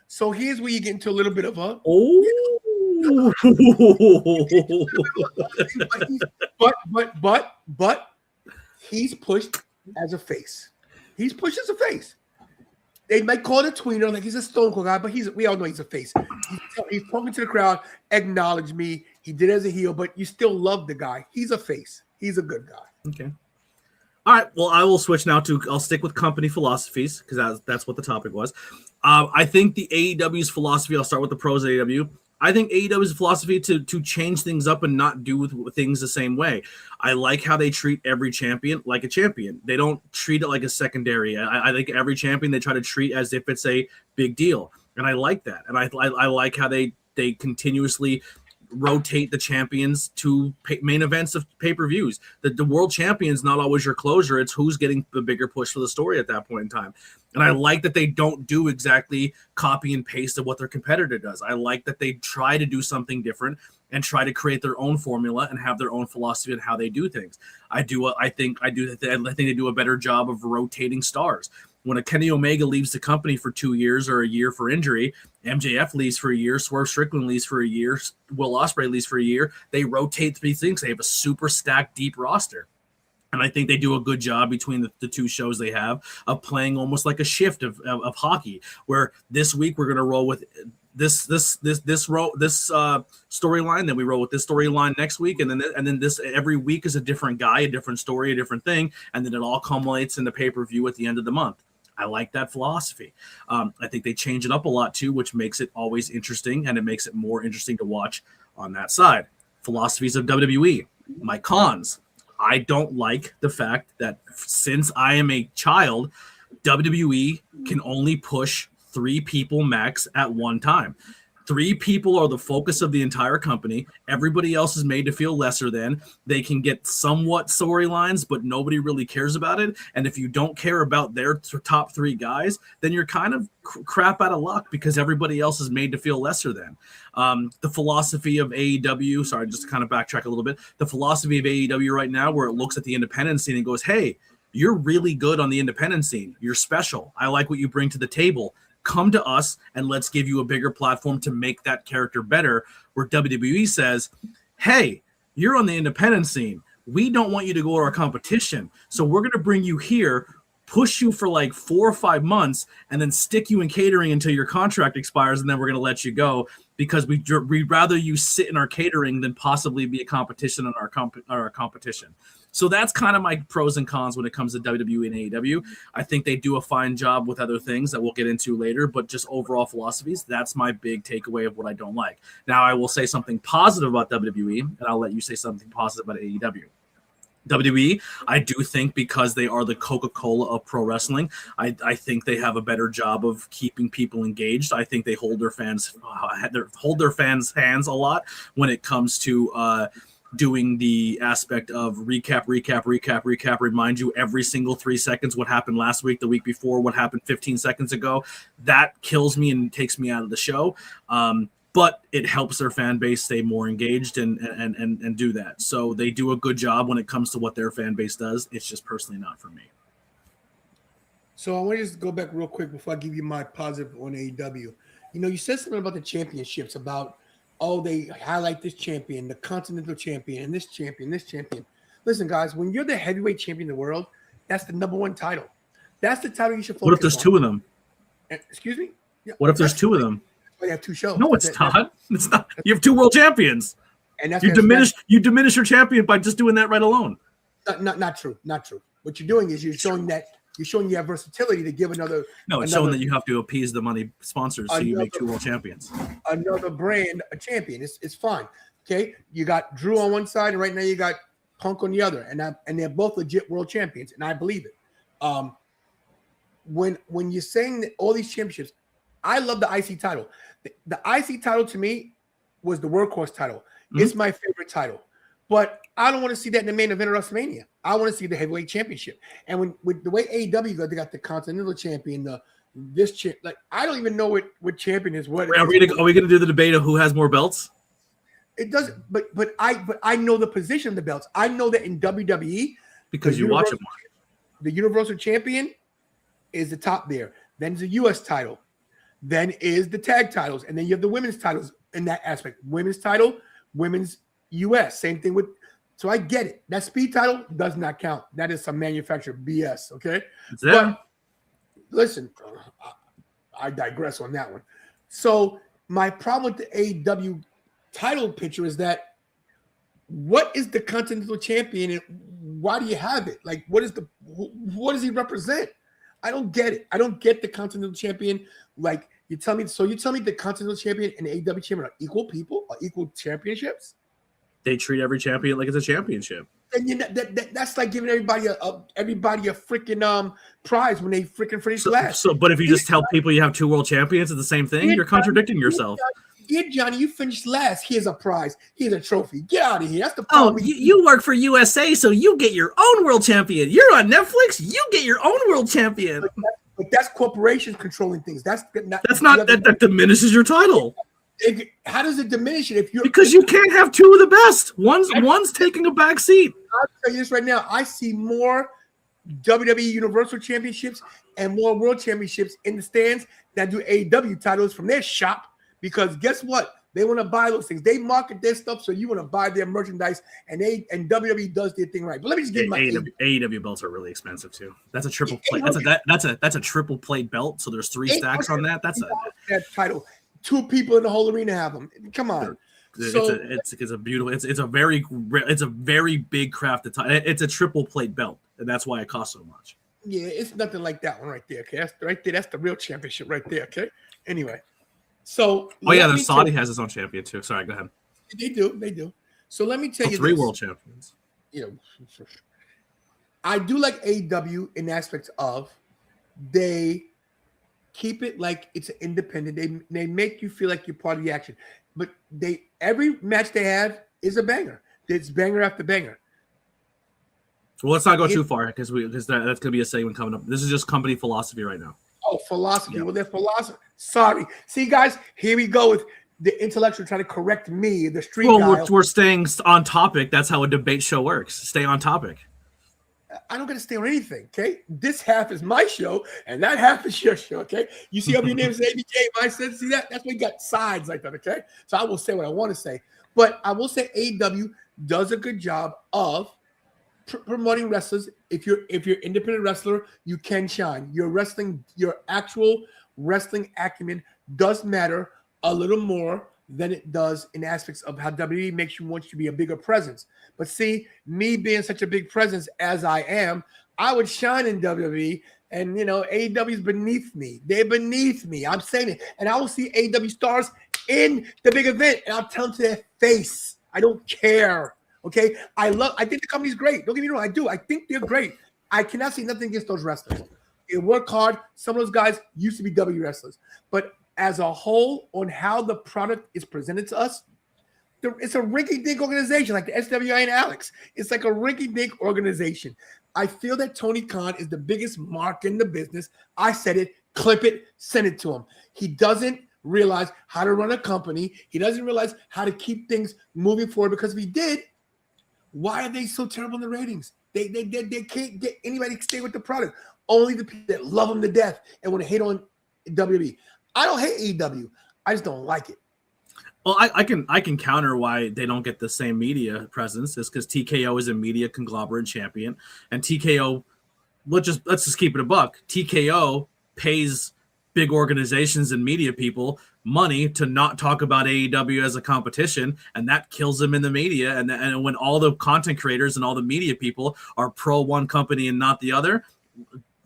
So here's where you get into a little bit of a but he's pushed as a face. He's pushed as a face. They might call it a tweener, like he's a Stone Cold guy, but we all know he's a face. He's talking to the crowd, acknowledge me. He did it as a heel, but you still love the guy. He's a face. He's a good guy. Okay. All right. Well, I will switch now I'll stick with company philosophies because that's what the topic was. I think the AEW's philosophy, I'll start with the pros of AEW. I think AEW's philosophy to change things up and not do things the same way. I like how they treat every champion like a champion. They don't treat it like a secondary. I think every champion they try to treat as if it's a big deal. And I like that. And I like how they continuously rotate the champions to main events of pay-per-views. The world champion's not always your closer. It's who's getting the bigger push for the story at that point in time. And I like that they don't do exactly copy and paste of what their competitor does. I like that they try to do something different and try to create their own formula and have their own philosophy on how they do things. I think they do a better job of rotating stars. When a Kenny Omega leaves the company for 2 years or a year for injury, MJF leaves for a year, Swerve Strickland leaves for a year, Will Ospreay leaves for a year. They rotate three things. They have a super stacked, deep roster. And I think they do a good job between the two shows they have of playing almost like a shift of hockey, where this week we're going to roll with this storyline, then we roll with this storyline next week, and then this every week is a different guy, a different story, a different thing, and then it all culminates in the pay-per-view at the end of the month. I like that philosophy. I think they change it up a lot too, which makes it always interesting, and it makes it more interesting to watch on that side. Philosophies of WWE. My cons. I don't like the fact that since I am a child, WWE can only push 3 people max at one time. 3 people are the focus of the entire company. Everybody else is made to feel lesser than. They can get somewhat storylines, but nobody really cares about it. And if you don't care about their top 3 guys, then you're kind of crap out of luck because everybody else is made to feel lesser than. The philosophy of AEW, sorry, just to kind of backtrack a little bit, the philosophy of AEW right now where it looks at the independent scene and goes, hey, you're really good on the independent scene. You're special. I like what you bring to the table. Come to us and let's give you a bigger platform to make that character better. Where WWE says, hey, you're on the independent scene. We don't want you to go to our competition. So we're going to bring you here, push you for like 4 or 5 months, and then stick you in catering until your contract expires. And then we're going to let you go because we'd rather you sit in our catering than possibly be a competition on our competition. So that's kind of my pros and cons when it comes to WWE and AEW. I think they do a fine job with other things that we'll get into later, but just overall philosophies, that's my big takeaway of what I don't like. Now, I will say something positive about WWE, and I'll let you say something positive about AEW. WWE, I do think because they are the Coca-Cola of pro wrestling, I think they have a better job of keeping people engaged. I think they hold their fans' hands a lot when it comes to doing the aspect of recap, remind you every single 3 seconds what happened last week, the week before, what happened 15 seconds ago. That kills me and takes me out of the show. but it helps their fan base stay more engaged and do that. So they do a good job when it comes to what their fan base does. It's just personally not for me. So I want to just go back real quick before I give you my positive on AEW. You said something about the championships, about, they highlight this champion, the Continental Champion, and this champion, this champion. Listen, guys, when you're the heavyweight champion of the world, that's the number one title. That's the title you should focus on. What if there's two of them? Excuse me? Yeah, what if there's two of them? You have two shows. No, it's not. It's not. You have two world champions. And that's you diminish your champion by just doing that right alone. Not true. Not true. What you're doing is you're showing you have versatility to give another. No, it's showing that you have to appease the money sponsors, so you make two world champions. Another brand, a champion. It's fine. Okay, you got Drew on one side, and right now you got Punk on the other, and they're both legit world champions, and I believe it. When you're saying that all these championships, I love the IC title. The IC title to me was the workhorse title. Mm-hmm. It's my favorite title, but I don't want to see that in the main event of WrestleMania. I want to see the heavyweight championship. And with the way AEW goes, they got the Continental Champion, I don't even know what champion is what. Are we gonna do the debate of who has more belts? It doesn't, but I know the position of the belts. I know that in WWE, because you watch it more. The Universal Champion is the top there. Then the U.S. title. Then is the tag titles, and then you have the women's titles in that aspect. Women's title, women's U.S. Same thing with. So I get it. That speed title does not count. That is some manufacturer BS. Okay, but listen, I digress on that one. So my problem with the AEW title picture is that what is the Continental Champion and why do you have it? Like, what does he represent? I don't get it. I don't get the Continental Champion. Like, you tell me the Continental Champion and the AEW Champion are equal people, are equal championships? They treat every champion like it's a championship. And that's like giving everybody a freaking prize when they freaking finish last. But if you just tell people you have two world champions, it's the same thing. You're contradicting yourself. Yeah, Johnny, you finished last. Here's a prize. Here's a trophy. Get out of here. That's the problem. Oh, you work for USA, so you get your own world champion. You're on Netflix. You get your own world champion. But that's corporations controlling things. That diminishes your title. How does it diminish it because you can't have two of the best. One's taking a back seat. I'll tell you this right now. I see more WWE Universal Championships and more World Championships in the stands that do AEW titles from their shop. Because guess what? They want to buy those things. They market their stuff, so you want to buy their merchandise, and WWE does their thing right. But let me just give my AEW belts are really expensive too. That's a triple plate. That's a triple plate belt. So there's 3 stacks on that. That's that title. 2 people in the whole arena have them. Come on. It's a beautiful. It's a very big crafted title. It's a triple plate belt, and that's why it costs so much. Yeah, it's nothing like that one right there. Okay, that's right there. That's the real championship right there. Okay. Anyway. So the Saudi has its own champion too. Sorry, go ahead. They do. So let me tell you 3 world champions. I do like AEW in aspects of they keep it like it's independent. They make you feel like you're part of the action. But every match they have is a banger. It's banger after banger. Well, let's not go too far because that's going to be a segment coming up. This is just company philosophy right now. Oh, philosophy. Yeah. Well, their philosophy. Sorry. See, guys, here we go with the intellectual trying to correct me, the street guy. Well, we're staying on topic. That's how a debate show works. Stay on topic. I don't got to stay on anything, okay? This half is my show, and that half is your show, okay? You see how your name is ABK, my sense. See that? That's why you got sides like that, okay? So I will say what I want to say. But I will say AEW does a good job of promoting wrestlers. If you're independent wrestler, you can shine. Your actual wrestling acumen does matter a little more than it does in aspects of how WWE makes you want you to be a bigger presence. But see, me being such a big presence as I am, I would shine in WWE, and AEW is beneath me. They're beneath me. I'm saying it, and I will see AEW stars in the big event, and I'll tell them to their face, I don't care. Okay, I think the company's great. Don't get me wrong, I do. I think they're great. I cannot say nothing against those wrestlers. They work hard. Some of those guys used to be W wrestlers. But as a whole, on how the product is presented to us, it's a rinky-dink organization like the SWI and Alex. It's like a rinky-dink organization. I feel that Tony Khan is the biggest mark in the business. I said it, clip it, send it to him. He doesn't realize how to run a company. He doesn't realize how to keep things moving forward, because if he did, why are they so terrible in the ratings? They can't get anybody to stay with the product. Only the people that love them to death and want to hate on WWE. I don't hate AEW. I just don't like it. Well, I can counter why they don't get the same media presence is because TKO is a media conglomerate champion, and TKO, let's just keep it a buck. TKO pays big organizations and media people money to not talk about AEW as a competition, and that kills them in the media. And when all the content creators and all the media people are pro one company and not the other,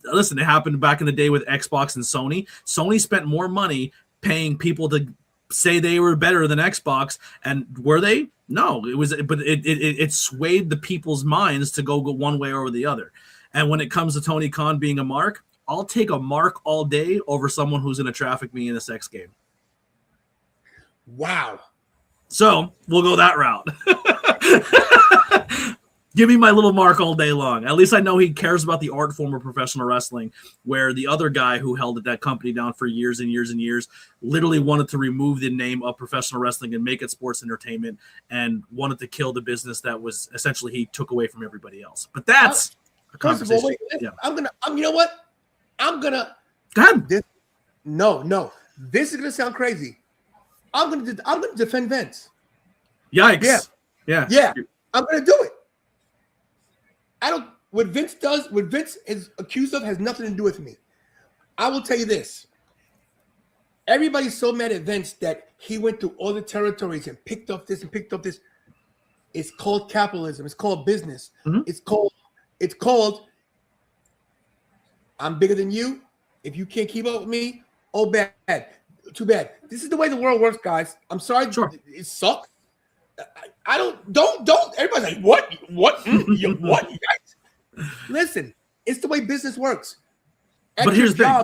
listen, it happened back in the day with Xbox and Sony. Sony spent more money paying people to say they were better than Xbox, and were they? No, it was, but it swayed the people's minds to go one way or the other. And when it comes to Tony Khan being a mark, I'll take a mark all day over someone who's going to traffic me in a sex game. Wow. So we'll go that route. Give me my little mark all day long. At least I know he cares about the art form of professional wrestling, where the other guy who held that company down for years and years and years literally wanted to remove the name of professional wrestling and make it sports entertainment, and wanted to kill the business that was essentially he took away from everybody else. But that's a conversation. First of all, yeah. You know what? Go ahead. No. This is gonna sound crazy. I'm gonna defend Vince. Yikes. Yeah. I'm gonna do it. What Vince is accused of has nothing to do with me. I will tell you this. Everybody's so mad at Vince that he went through all the territories and picked up this and picked up this. It's called capitalism. It's called business. Mm-hmm. It's called I'm bigger than you. If you can't keep up with me, oh bad. Too bad. This is the way the world works, guys. I'm sorry. Sure. It sucks. I don't. Everybody's like, what? What? What? You guys? Listen, it's the way business works. But here's the thing.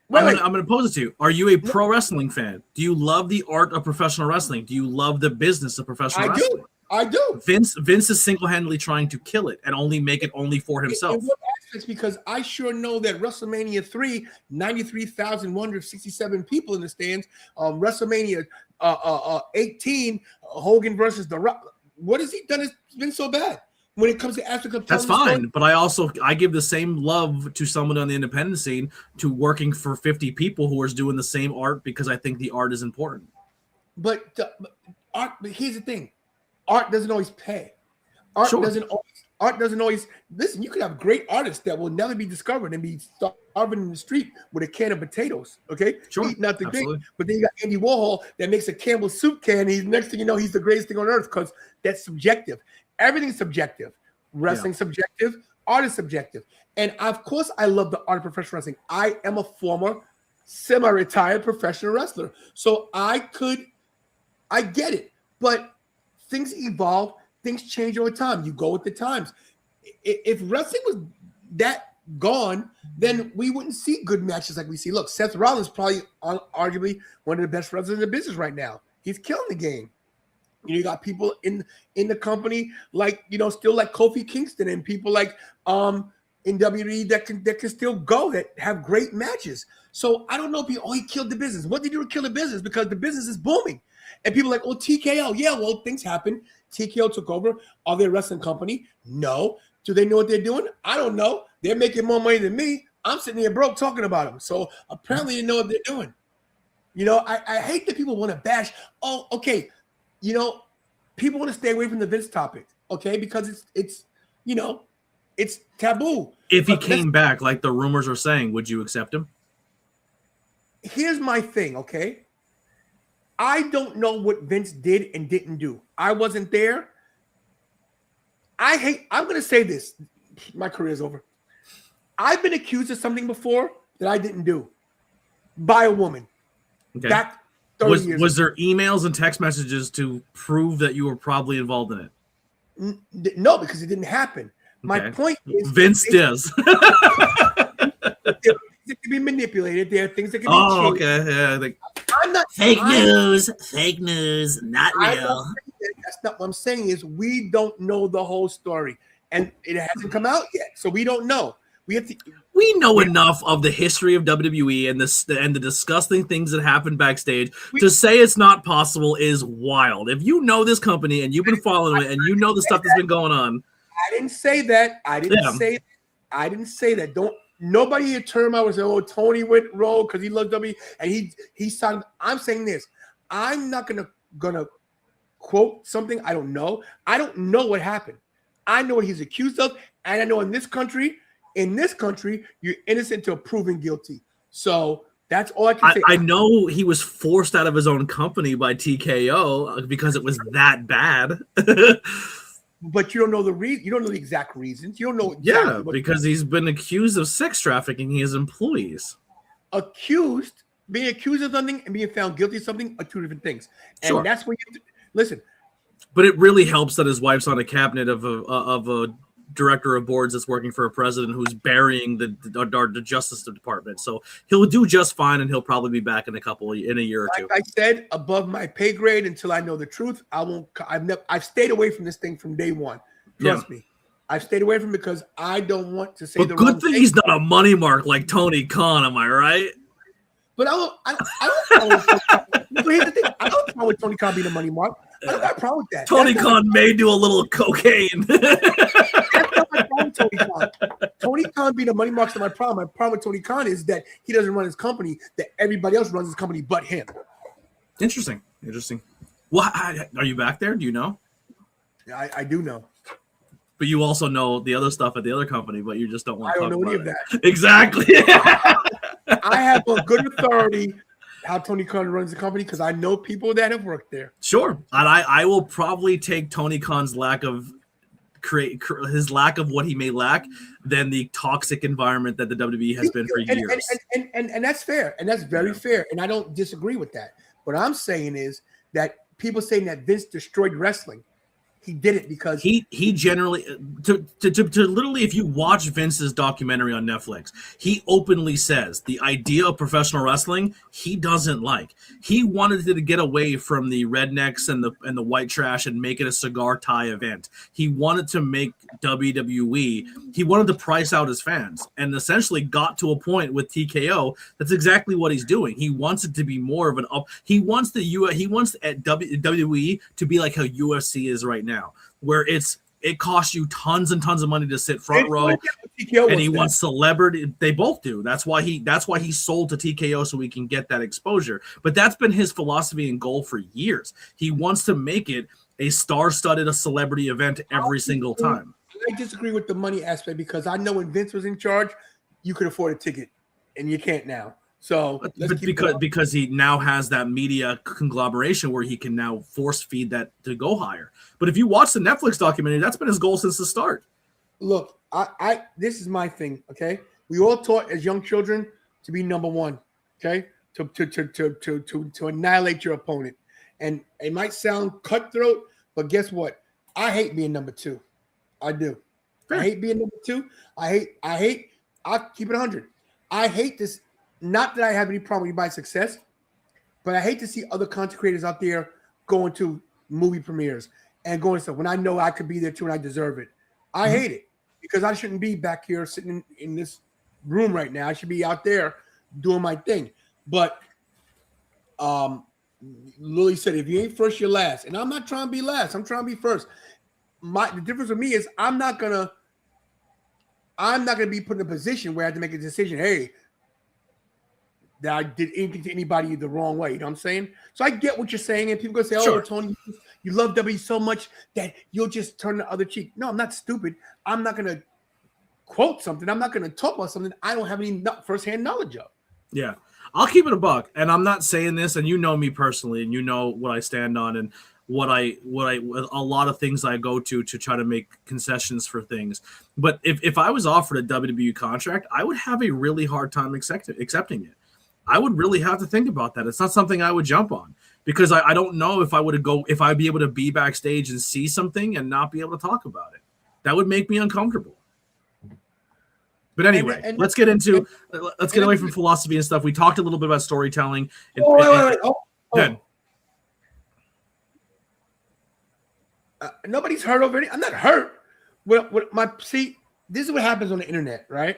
I'm going to pose it to you. Are you a pro wrestling fan? Do you love the art of professional wrestling? Do you love the business of professional wrestling? I do. Vince is single-handedly trying to kill it and only make it only for himself. In what aspects? Because I sure know that WrestleMania 3, 93,167 people in the stands. WrestleMania 18, Hogan versus The Rock. What has he done? It's been so bad when it comes to Africa. That's fine, but I give the same love to someone on the independent scene to working for 50 people who are doing the same art, because I think the art is important. But here's the thing. Art doesn't always pay. Art doesn't always listen. You could have great artists that will never be discovered and be starving in the street with a can of potatoes. Okay, eat nothing big. But then you got Andy Warhol that makes a Campbell's soup can. He's next thing you know, he's the greatest thing on earth, because that's subjective. Everything's subjective. Wrestling's subjective. Art is subjective. And of course, I love the art of professional wrestling. I am a former semi-retired professional wrestler, so I get it, but things evolve, things change over time. You go with the times. If wrestling was that gone, then we wouldn't see good matches like we see. Look, Seth Rollins probably arguably one of the best wrestlers in the business right now. He's killing the game. You got people in the company like, still like Kofi Kingston, and people like in WWE that can still go, that have great matches. So I don't know if he killed the business. What did he do to kill the business? Because the business is booming. And people are like, oh, TKO. Yeah, well, things happen. TKO took over. Are they a wrestling company? No. Do they know what they're doing? I don't know. They're making more money than me. I'm sitting here broke talking about them. So apparently they know what they're doing. I hate that people want to bash. Oh, okay. People want to stay away from the Vince topic, okay? Because it's taboo. If he came back, like the rumors are saying, would you accept him? Here's my thing, okay? I don't know what Vince did and didn't do. I wasn't there. I'm going to say this. My career's over. I've been accused of something before that I didn't do by a woman. Okay. Back 30 years was there emails and text messages to prove that you were probably involved in it? No, because it didn't happen. My point is Vince does. It can be manipulated. There are things that can be changed. Okay. Yeah. I'm not fake news, not real. That's not what I'm saying. Is we don't know the whole story, and it hasn't come out yet, so we don't know. We have to. We know enough of the history of WWE and the disgusting things that happen backstage to say it's not possible is wild. If you know this company and you've been following it and you know the stuff that's been going on, I didn't say that. I didn't say that. Don't nobody here turn around and say, "Oh, Tony went rogue because he loved WWE and he signed." I'm saying this. I'm not gonna quote something I don't know. I don't know what happened. I know what he's accused of, and I know in this country, you're innocent until proven guilty. So that's all I can say. I know he was forced out of his own company by TKO because it was that bad. But you don't know the reason. You don't know the exact reasons. You don't know. Exactly because he's been accused of sex trafficking his employees. Being accused of something and being found guilty of something are two different things. And sure. That's what you listen. But it really helps that his wife's on a cabinet of a director of boards that's working for a president who's burying the Justice Department. So he'll do just fine, and he'll probably be back in a year or two. Like I said, above my pay grade until I know the truth. I've stayed away from this thing from day one. Trust me. I've stayed away from it because I don't want to say but the good wrong thing thing. He's not a money mark like Tony Khan, am I right? But I don't so here's the thing. I don't have a problem with Tony Khan being a money mark. I don't have a problem with that. Tony Khan may do a little cocaine. That's not my problem with Tony Khan. Tony Khan being a money mark is not my problem. My problem with Tony Khan is that he doesn't run his company, that everybody else runs his company but him. Interesting. Well, are you back there? Do you know? I do know. But you also know the other stuff at the other company, but you just don't want to talk about it. I don't know any of that. Exactly. I have a good authority how Tony Khan runs the company because I know people that have worked there. Sure. And I will probably take Tony Khan's lack of what he may lack than the toxic environment that the WWE has been for years. And that's fair. And that's very fair. And I don't disagree with that. What I'm saying is that people saying that Vince destroyed wrestling. He did it because he generally to literally, if you watch Vince's documentary on Netflix, he openly says the idea of professional wrestling he doesn't like. He wanted to get away from the rednecks and the white trash and make it a cigar tie event. He wanted to make WWE. He wanted to price out his fans, and essentially got to a point with TKO. That's exactly what he's doing. He wants it to be more of an up. He wants WWE to be like how UFC is right now. Where it costs you tons and tons of money to sit front row, and he wants celebrity. They both do. That's why he sold to TKO so we can get that exposure. But that's been his philosophy and goal for years. He wants to make it a star-studded, a celebrity event every single time. I disagree with the money aspect because I know when Vince was in charge, you could afford a ticket, and you can't now. So because he now has that media conglomeration where he can now force feed that to go higher. But if you watch the Netflix documentary, that's been his goal since the start. Look, I this is my thing. Okay, we all taught as young children to be number one. Okay, to annihilate your opponent, and it might sound cutthroat, but guess what? I hate being number two. I do. Fair. I hate being number two. I hate. I'll keep it 100. I hate this. Not that I have any problem with my success, but I hate to see other content creators out there going to movie premieres and going to stuff when I know I could be there too and I deserve it. I hate it because I shouldn't be back here sitting in this room right now. I should be out there doing my thing. But Lily said, if you ain't first, you're last. And I'm not trying to be last. I'm trying to be first. The difference with me is I'm not gonna be put in a position where I have to make a decision. Hey, that I did anything to anybody the wrong way. You know what I'm saying? So I get what you're saying. And people go say, sure. Tony, you love WWE so much that you'll just turn the other cheek. No, I'm not stupid. I'm not going to quote something. I'm not going to talk about something I don't have any firsthand knowledge of. Yeah. I'll keep it a buck. And I'm not saying this, and you know me personally, and you know what I stand on and what I a lot of things I go to try to make concessions for things. But if I was offered a WWE contract, I would have a really hard time accepting it. I would really have to think about that. It's not something I would jump on because I don't know if I'd be able to be backstage and see something and not be able to talk about it. That would make me uncomfortable. But anyway, let's get away from philosophy and stuff. We talked a little bit about storytelling. Nobody's hurt over it. I'm not hurt. This is what happens on the internet, right?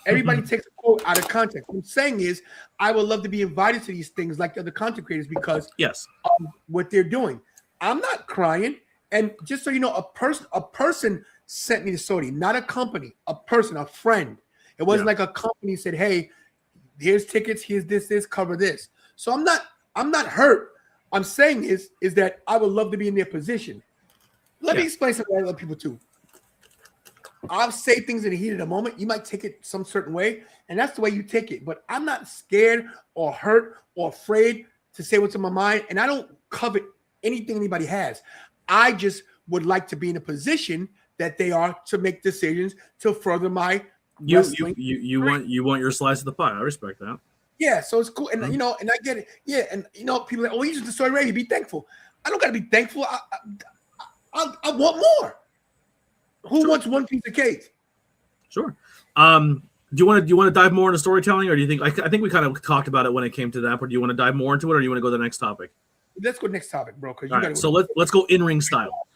Everybody takes a quote out of context. What I'm saying is, I would love to be invited to these things like the other content creators because of what they're doing. I'm not crying. And just so you know, a person sent me to Saudi, not a company, a person, a friend. It wasn't like a company said, "Hey, here's tickets, here's this, cover this." So I'm not hurt. I'm saying is that I would love to be in their position. Let me explain something to other people too. I'll say things in the heat of the moment. You might take it some certain way, and that's the way you take it. But I'm not scared or hurt or afraid to say what's in my mind, and I don't covet anything anybody has. I just would like to be in a position that they are to make decisions to further my wrestling. You want your slice of the pie. I respect that. Yeah, so it's cool, and and I get it. Yeah, and people are like, "Oh, you just destroyed Ray. Be thankful." I don't got to be thankful. I want more. Who wants one piece of cake? Sure. Do you want to dive more into storytelling, or do you think I think we kind of talked about it when it came to that? But do you want to dive more into it, or do you want to go to the next topic? Let's go next topic, bro. So let's go in-ring style.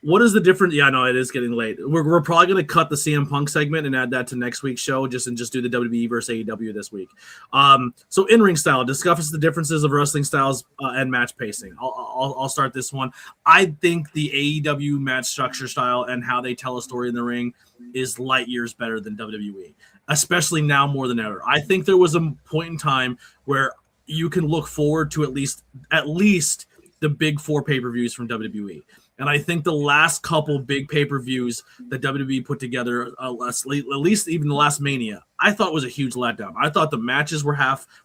What is the difference? Yeah, no, it is getting late. We're probably going to cut the CM Punk segment and add that to next week's show, just do the WWE versus AEW this week. So in-ring style discusses the differences of wrestling styles and match pacing. I'll start this one. I think the AEW match structure style and how they tell a story in the ring is light years better than WWE, especially now more than ever. I think there was a point in time where you can look forward to at least the big 4 pay-per-views from WWE. And I think the last couple big pay-per-views that WWE put together, at least even the last Mania, I thought was a huge letdown. I thought the matches were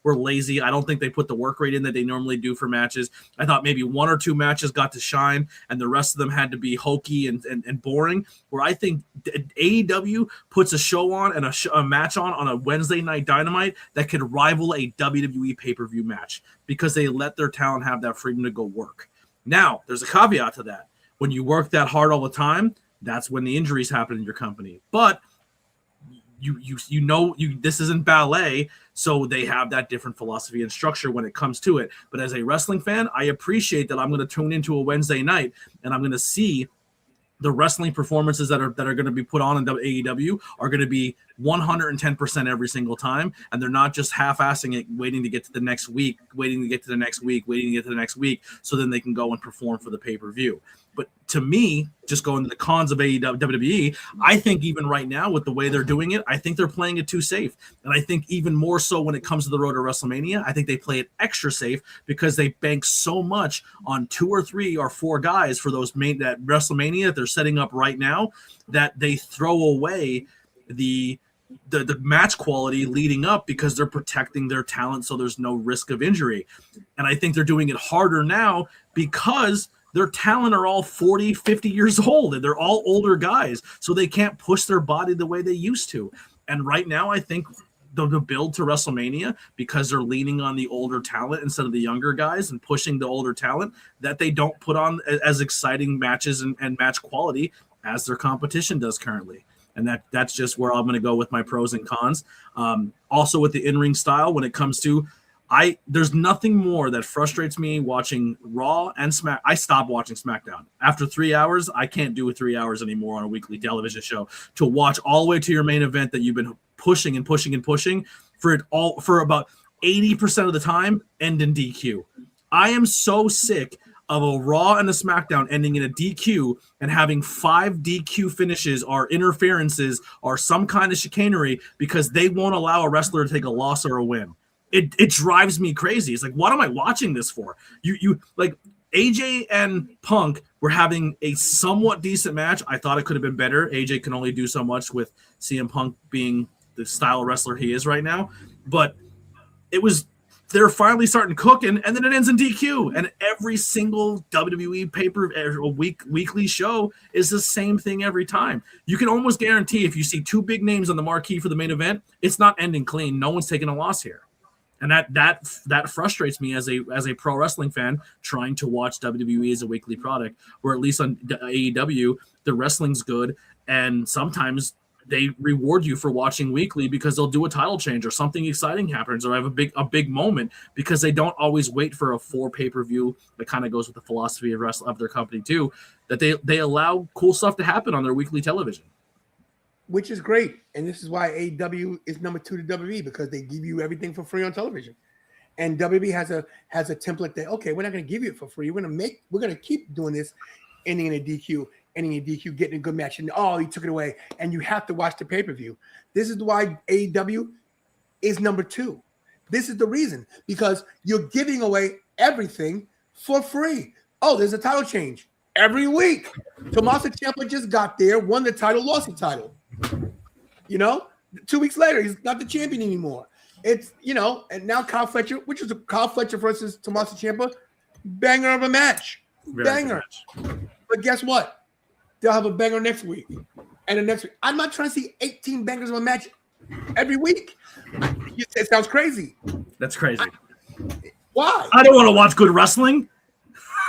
lazy. I don't think they put the work rate in that they normally do for matches. I thought maybe 1 or 2 matches got to shine, and the rest of them had to be hokey and boring. Where I think AEW puts a show on and a match on a Wednesday night Dynamite that could rival a WWE pay-per-view match because they let their talent have that freedom to go work. Now, there's a caveat to that. When you work that hard all the time, that's when the injuries happen in your company. But this isn't ballet, so they have that different philosophy and structure when it comes to it. But as a wrestling fan, I appreciate that I'm going to tune into a Wednesday night and I'm going to see the wrestling performances that are going to be put on in AEW are going to be 110% every single time, and they're not just half-assing it, waiting to get to the next week, so then they can go and perform for the pay-per-view. But to me, just going to the cons of WWE, I think even right now with the way they're doing it, I think they're playing it too safe. And I think even more so when it comes to the road to WrestleMania, I think they play it extra safe because they bank so much on 2 or 3 or 4 guys for that WrestleMania that they're setting up right now that they throw away the match quality leading up because they're protecting their talent so there's no risk of injury. And I think they're doing it harder now because their talent are all 40, 50 years old, and they're all older guys, so they can't push their body the way they used to. And right now, I think the build to WrestleMania, because they're leaning on the older talent instead of the younger guys and pushing the older talent, that they don't put on as exciting matches and match quality as their competition does currently. And that's just where I'm going to go with my pros and cons. Also with the in-ring style, when it comes to there's nothing more that frustrates me watching Raw and Smack. I stopped watching SmackDown after 3 hours. I can't do 3 hours anymore on a weekly television show to watch all the way to your main event that you've been pushing and pushing and pushing for about 80% of the time end in DQ. I am so sick of a Raw and a SmackDown ending in a DQ and having 5 DQ finishes or interferences or some kind of chicanery because they won't allow a wrestler to take a loss or a win. It drives me crazy. It's like, what am I watching this for? You like AJ and Punk were having a somewhat decent match. I thought it could have been better. AJ can only do so much with CM Punk being the style of wrestler he is right now. But they're finally starting cooking, and then it ends in DQ. And every single WWE weekly show is the same thing every time. You can almost guarantee if you see 2 big names on the marquee for the main event, it's not ending clean. No one's taking a loss here. And that frustrates me as a pro wrestling fan trying to watch WWE as a weekly product, or at least on AEW, the wrestling's good, and sometimes they reward you for watching weekly because they'll do a title change or something exciting happens or have a big moment because they don't always wait for a 4 pay-per-view. That kind of goes with the philosophy of their company too, that they allow cool stuff to happen on their weekly television. which is great. And this is why AEW is number 2 to WWE, because they give you everything for free on television. And WWE has a template that, okay, we're not going to give you it for free. We're going to keep doing this, ending in a DQ, getting a good match, and he took it away. And you have to watch the pay-per-view. This is why AEW is number 2. This is the reason, because you're giving away everything for free. Oh, there's a title change every week. Tommaso Ciampa just got there, won the title, lost the title. 2 weeks later, he's not the champion anymore. It's, and now Kyle Fletcher, which was Kyle Fletcher versus Tommaso Ciampa, banger of a match. Banger. But guess what? They'll have a banger next week. And the next week. I'm not trying to see 18 bangers of a match every week. It sounds crazy. That's crazy. Why? I don't want to watch good wrestling.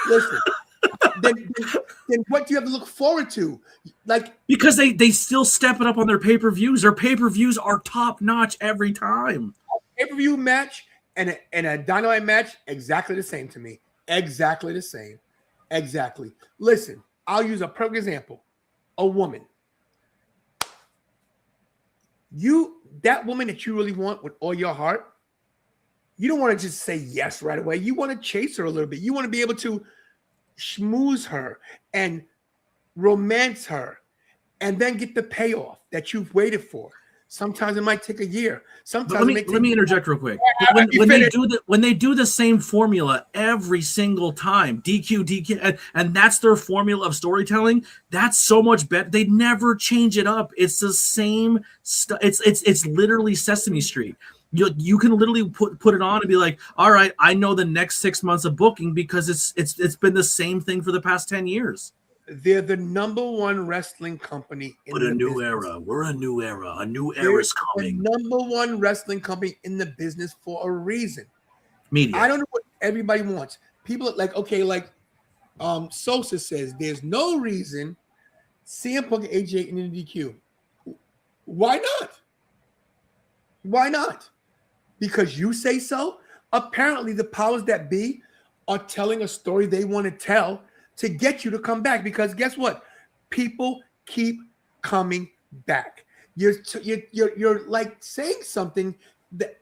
Listen. then what do you have to look forward to? Because they still step it up on their pay-per-views. Their pay-per-views are top-notch every time. Pay-per-view match and a Dynamite match, exactly the same to me. Exactly the same. Exactly. Listen, I'll use a perfect example. A woman. That woman that you really want with all your heart, you don't want to just say yes right away. You want to chase her a little bit. You want to be able to schmooze her and romance her and then get the payoff that you've waited for. Sometimes it might take a year. Sometimes let me interject real quick. When they do the same formula every single time, DQ, and that's their formula of storytelling, that's so much better. They never change it up. It's the same stuff. It's literally Sesame Street. You can literally put it on and be like, all right, I know the next 6 months of booking because it's been the same thing for the past 10 years. They're the number 1 wrestling company in the new business. Era. We're a new era. A new era is coming. The number 1 wrestling company in the business for a reason. Media. I don't know what everybody wants. People are like, okay, Sosa says, there's no reason CM Punk and AJ in the DQ. Why not? Why not? Because you say so? Apparently, the powers that be are telling a story they want to tell to get you to come back. Because guess what? People keep coming back. You're like saying something that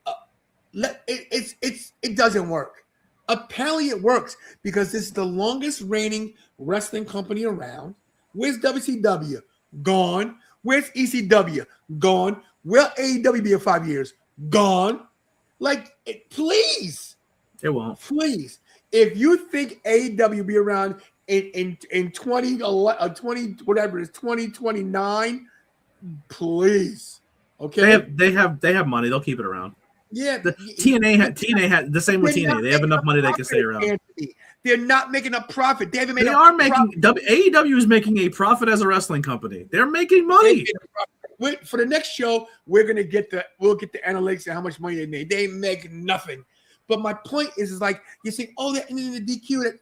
it doesn't work. Apparently, it works because this is the longest reigning wrestling company around. Where's WCW? Gone. Where's ECW? Gone. Will AEW be in 5 years? Gone. Please. It won't. Please. If you think AEW be around in 20 whatever it is, 2029, please. Okay. They have money. They'll keep it around. Yeah. TNA had the same with TNA. They have enough money they can stay around. Anthony. They're not making a profit. They are making AEW is making a profit as a wrestling company. They're making money. For the next show, we'll get the analytics and how much money they made. They make nothing. But my point is like you say, they're in the DQ.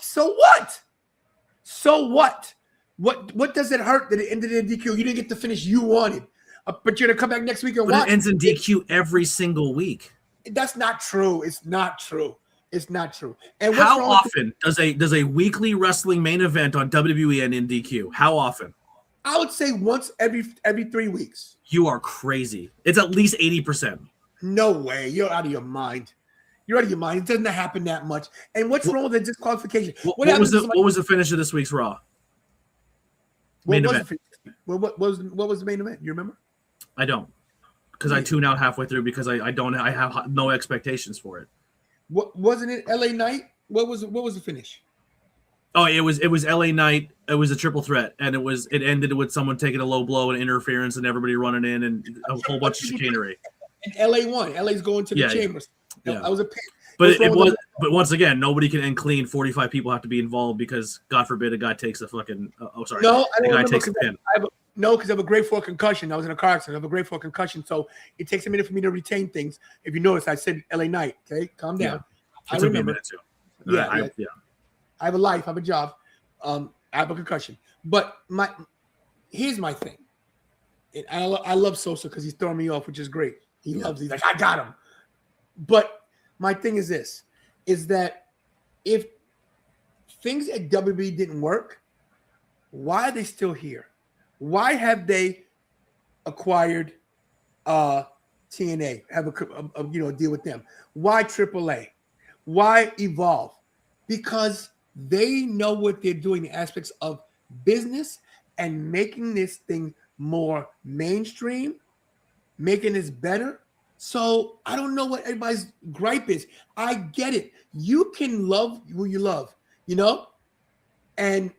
So what? So what? What does it hurt that it ended in DQ? You didn't get the finish you wanted, but you're gonna come back next week and watch. It ends in DQ every single week. That's not true. It's not true. It's not true. And how often does a weekly wrestling main event on WWE end in DQ? How often? I would say once every 3 weeks. You are crazy. It's at least 80%. No way. You're out of your mind. You're out of your mind. It doesn't happen that much. And what's wrong with the disqualification? What was the finish of this week's Raw? Main event. What was the main event? You remember? I don't, because I tune out halfway through because I have no expectations for it. What wasn't it? LA Knight. What was the finish? Oh, it was LA Knight. It was a triple threat, and it ended with someone taking a low blow and interference, and everybody running in, and a whole bunch of chicanery. And LA won. LA's going to the chambers. Yeah. I was a pain. But once again, nobody can end clean. 45 people have to be involved because, God forbid, a guy takes a fucking. No, I don't guy takes a pin. Because I have a grade 4 concussion. I was in a car accident. I have a grade 4 concussion, so it takes a minute for me to retain things. If you notice, I said LA Knight. Okay, calm down. Yeah. I remember it too. I have a life. I have a job. I have a concussion. But here's my thing. And I love Sosa because he's throwing me off, which is great. He's like, I got him. But my thing is this, is that if things at WWE didn't work, why are they still here? Why have they acquired TNA, have a deal with them? Why AAA? Why Evolve? Because they know what they're doing, the aspects of business and making this thing more mainstream, making this better. So I don't know what everybody's gripe is. I get it. You can love who you love, and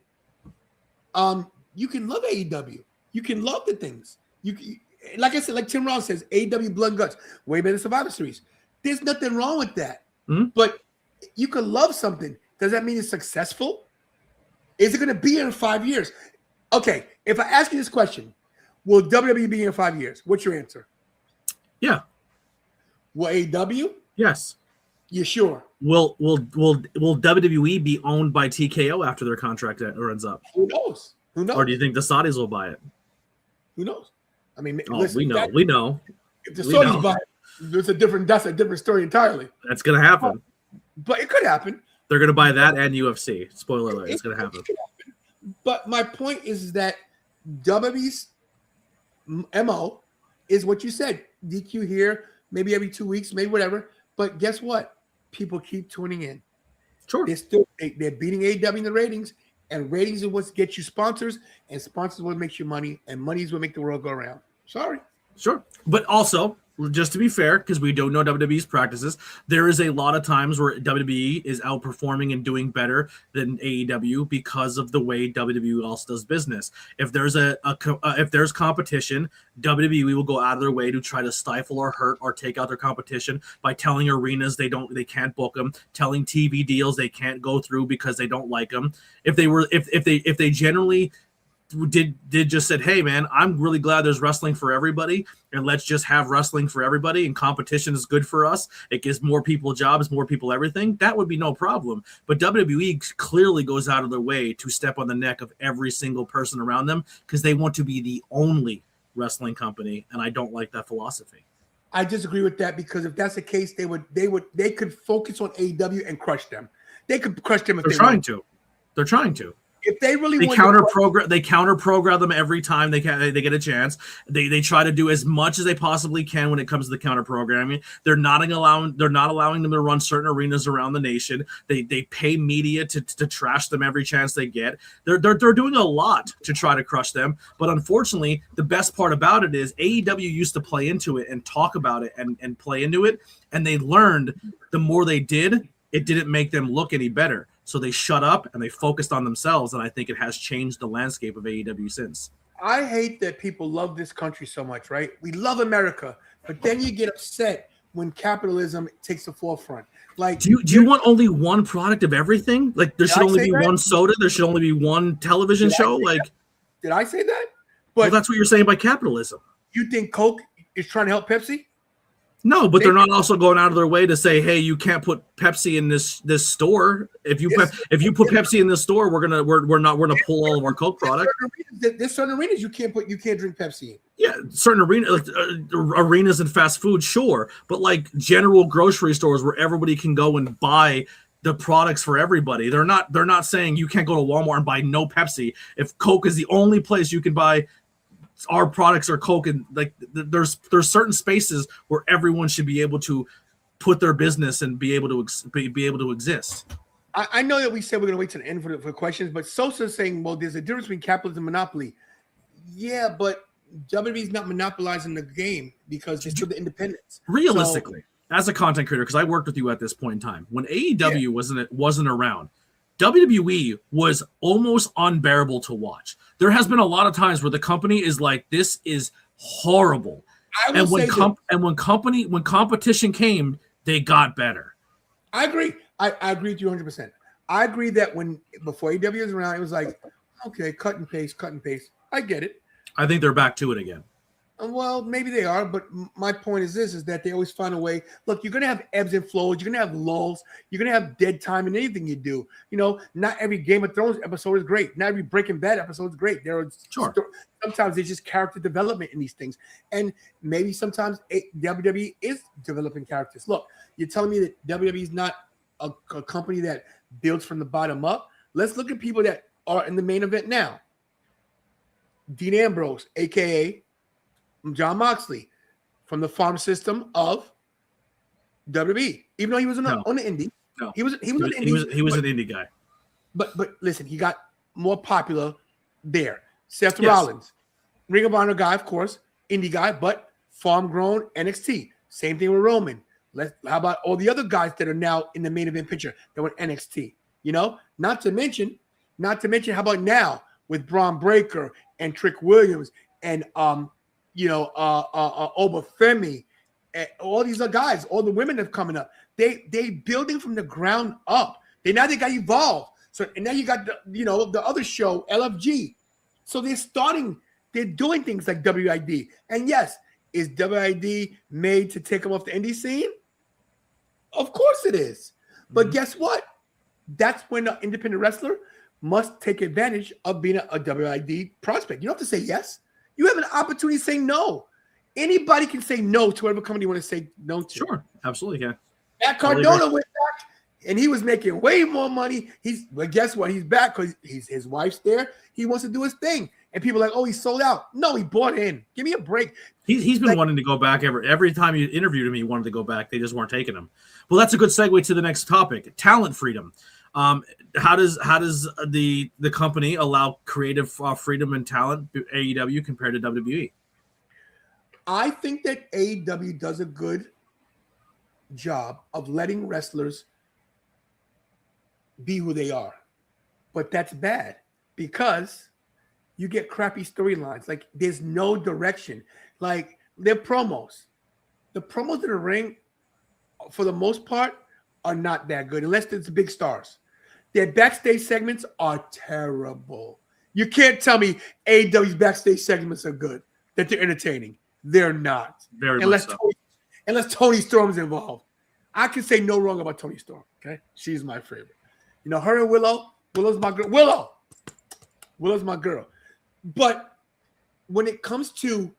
you can love AEW. You can love the things. Like I said, like Tim Ross says, AEW Blood and Guts, way better Survivor Series. There's nothing wrong with that. Mm-hmm. But you can love something. Does that mean it's successful? Is it going to be here in 5 years? Okay, if I ask you this question, will WWE be here in 5 years? What's your answer? Yeah. Will AEW? Yes. You sure? Will WWE be owned by TKO after their contract runs up? Who knows? Or do you think the Saudis will buy it? Who knows? I mean, listen, we know. If the Saudis buy it, that's a different story entirely. That's going to happen. But it could happen. They're going to buy that and UFC. Spoiler alert, it's going to happen. But my point is that WWE's MO is what you said. DQ here, maybe every 2 weeks, maybe whatever. But guess what? People keep tuning in. Sure. They're beating AEW in the ratings, and ratings is what gets you sponsors, and sponsors what makes you money, and money is what makes the world go around. Sorry. Sure. But also, just to be fair, because we don't know WWE's practices, there is a lot of times where WWE is outperforming and doing better than AEW because of the way WWE also does business. If there's if there's competition, WWE will go out of their way to try to stifle or hurt or take out their competition by telling arenas they can't book them, telling TV deals they can't go through because they don't like them. If they generally did just said, hey man, I'm really glad there's wrestling for everybody, and let's just have wrestling for everybody, and competition is good for us, it gives more people jobs, more people everything, that would be no problem. But WWE clearly goes out of their way to step on the neck of every single person around them because they want to be the only wrestling company, and I don't like that philosophy. I disagree with that, because if that's the case, they could focus on AEW and crush them. They could crush them if they're trying to. They're trying to. If they really counter program them every time they get a chance. They try to do as much as they possibly can when it comes to the counter programming. They're not allowing them to run certain arenas around the nation. They pay media to trash them every chance they get. They're doing a lot to try to crush them. But unfortunately, the best part about it is AEW used to play into it and talk about it and play into it, and they learned the more they did, it didn't make them look any better. So they shut up and they focused on themselves, and I think it has changed the landscape of AEW since. I hate that people love this country so much, right? We love America, but then you get upset when capitalism takes the forefront. Like, do you want only one product of everything? Like, there should only be one soda. There should only be one television show. Like, did I say that? But that's what you're saying by capitalism. You think Coke is trying to help Pepsi? No, but they're not also going out of their way to say, "Hey, you can't put Pepsi in this store. If you put Pepsi in this store, we're gonna pull all of our Coke product." There's certain arenas you can't drink Pepsi in. Yeah, certain arenas and fast food, sure, but like general grocery stores where everybody can go and buy the products for everybody. They're not saying you can't go to Walmart and buy no Pepsi if Coke is the only place you can buy our products are Coke, and like there's certain spaces where everyone should be able to put their business and be able to exist. I know that we said we're going to wait to the end for questions, but Sosa's saying, well, there's a difference between capitalism and monopoly. Yeah, but WWE's not monopolizing the game because it's for the independents. Realistically, as a content creator, because I worked with you at this point in time, when AEW wasn't around, WWE was almost unbearable to watch. There has been a lot of times where the company is like, this is horrible. And when competition came, they got better. I agree. I agree with you 100%. I agree that before AEW was around, it was like, okay, cut and paste. I get it. I think they're back to it again. Well, maybe they are, but my point is that they always find a way. Look, you're going to have ebbs and flows. You're going to have lulls. You're going to have dead time in anything you do. Not every Game of Thrones episode is great. Not every Breaking Bad episode is great. Sometimes there's just character development in these things. And maybe sometimes WWE is developing characters. Look, you're telling me that WWE is not a company that builds from the bottom up. Let's look at people that are in the main event now. Dean Ambrose, a.k.a. John Moxley, from the farm system of WWE. Even though he was on the indie, he was on the indie. He was an indie guy. But listen, he got more popular there. Seth Rollins, Ring of Honor guy, of course, indie guy, but farm grown NXT. Same thing with Roman. How about all the other guys that are now in the main event picture that were NXT? You know, not to mention, how about now with Braun Breaker and Trick Williams and Obafemi, and all these other guys, all the women that have coming up. They building from the ground up. They got evolved. So and now you got the other show, LFG. So they're doing things like WID. And yes, is WID made to take them off the indie scene? Of course it is. But guess what? That's when an independent wrestler must take advantage of being a WID prospect. You don't have to say yes. You have an opportunity to say no. Anybody can say no to whatever company you want to say no to. Sure, absolutely can. Matt Cardona went back, and he was making way more money. But guess what? He's back because his wife's there. He wants to do his thing. And people are like, oh, he sold out. No, he bought in. Give me a break. He's been wanting to go back every time you interviewed him. He wanted to go back. They just weren't taking him. Well, that's a good segue to the next topic: talent freedom. How does the company allow creative freedom and talent AEW compared to WWE? I think that AEW does a good job of letting wrestlers be who they are, but that's bad because you get crappy storylines. Like there's no direction. Like their promos, the promos in the ring, for the most part, are not that good unless it's the big stars. Their backstage segments are terrible. You can't tell me AEW's backstage segments are good, that they're entertaining. They're not. Unless Tony Storm's involved. I can say no wrong about Tony Storm. Okay, she's my favorite. You know, her and Willow's my girl. Willow's my girl. But when it comes to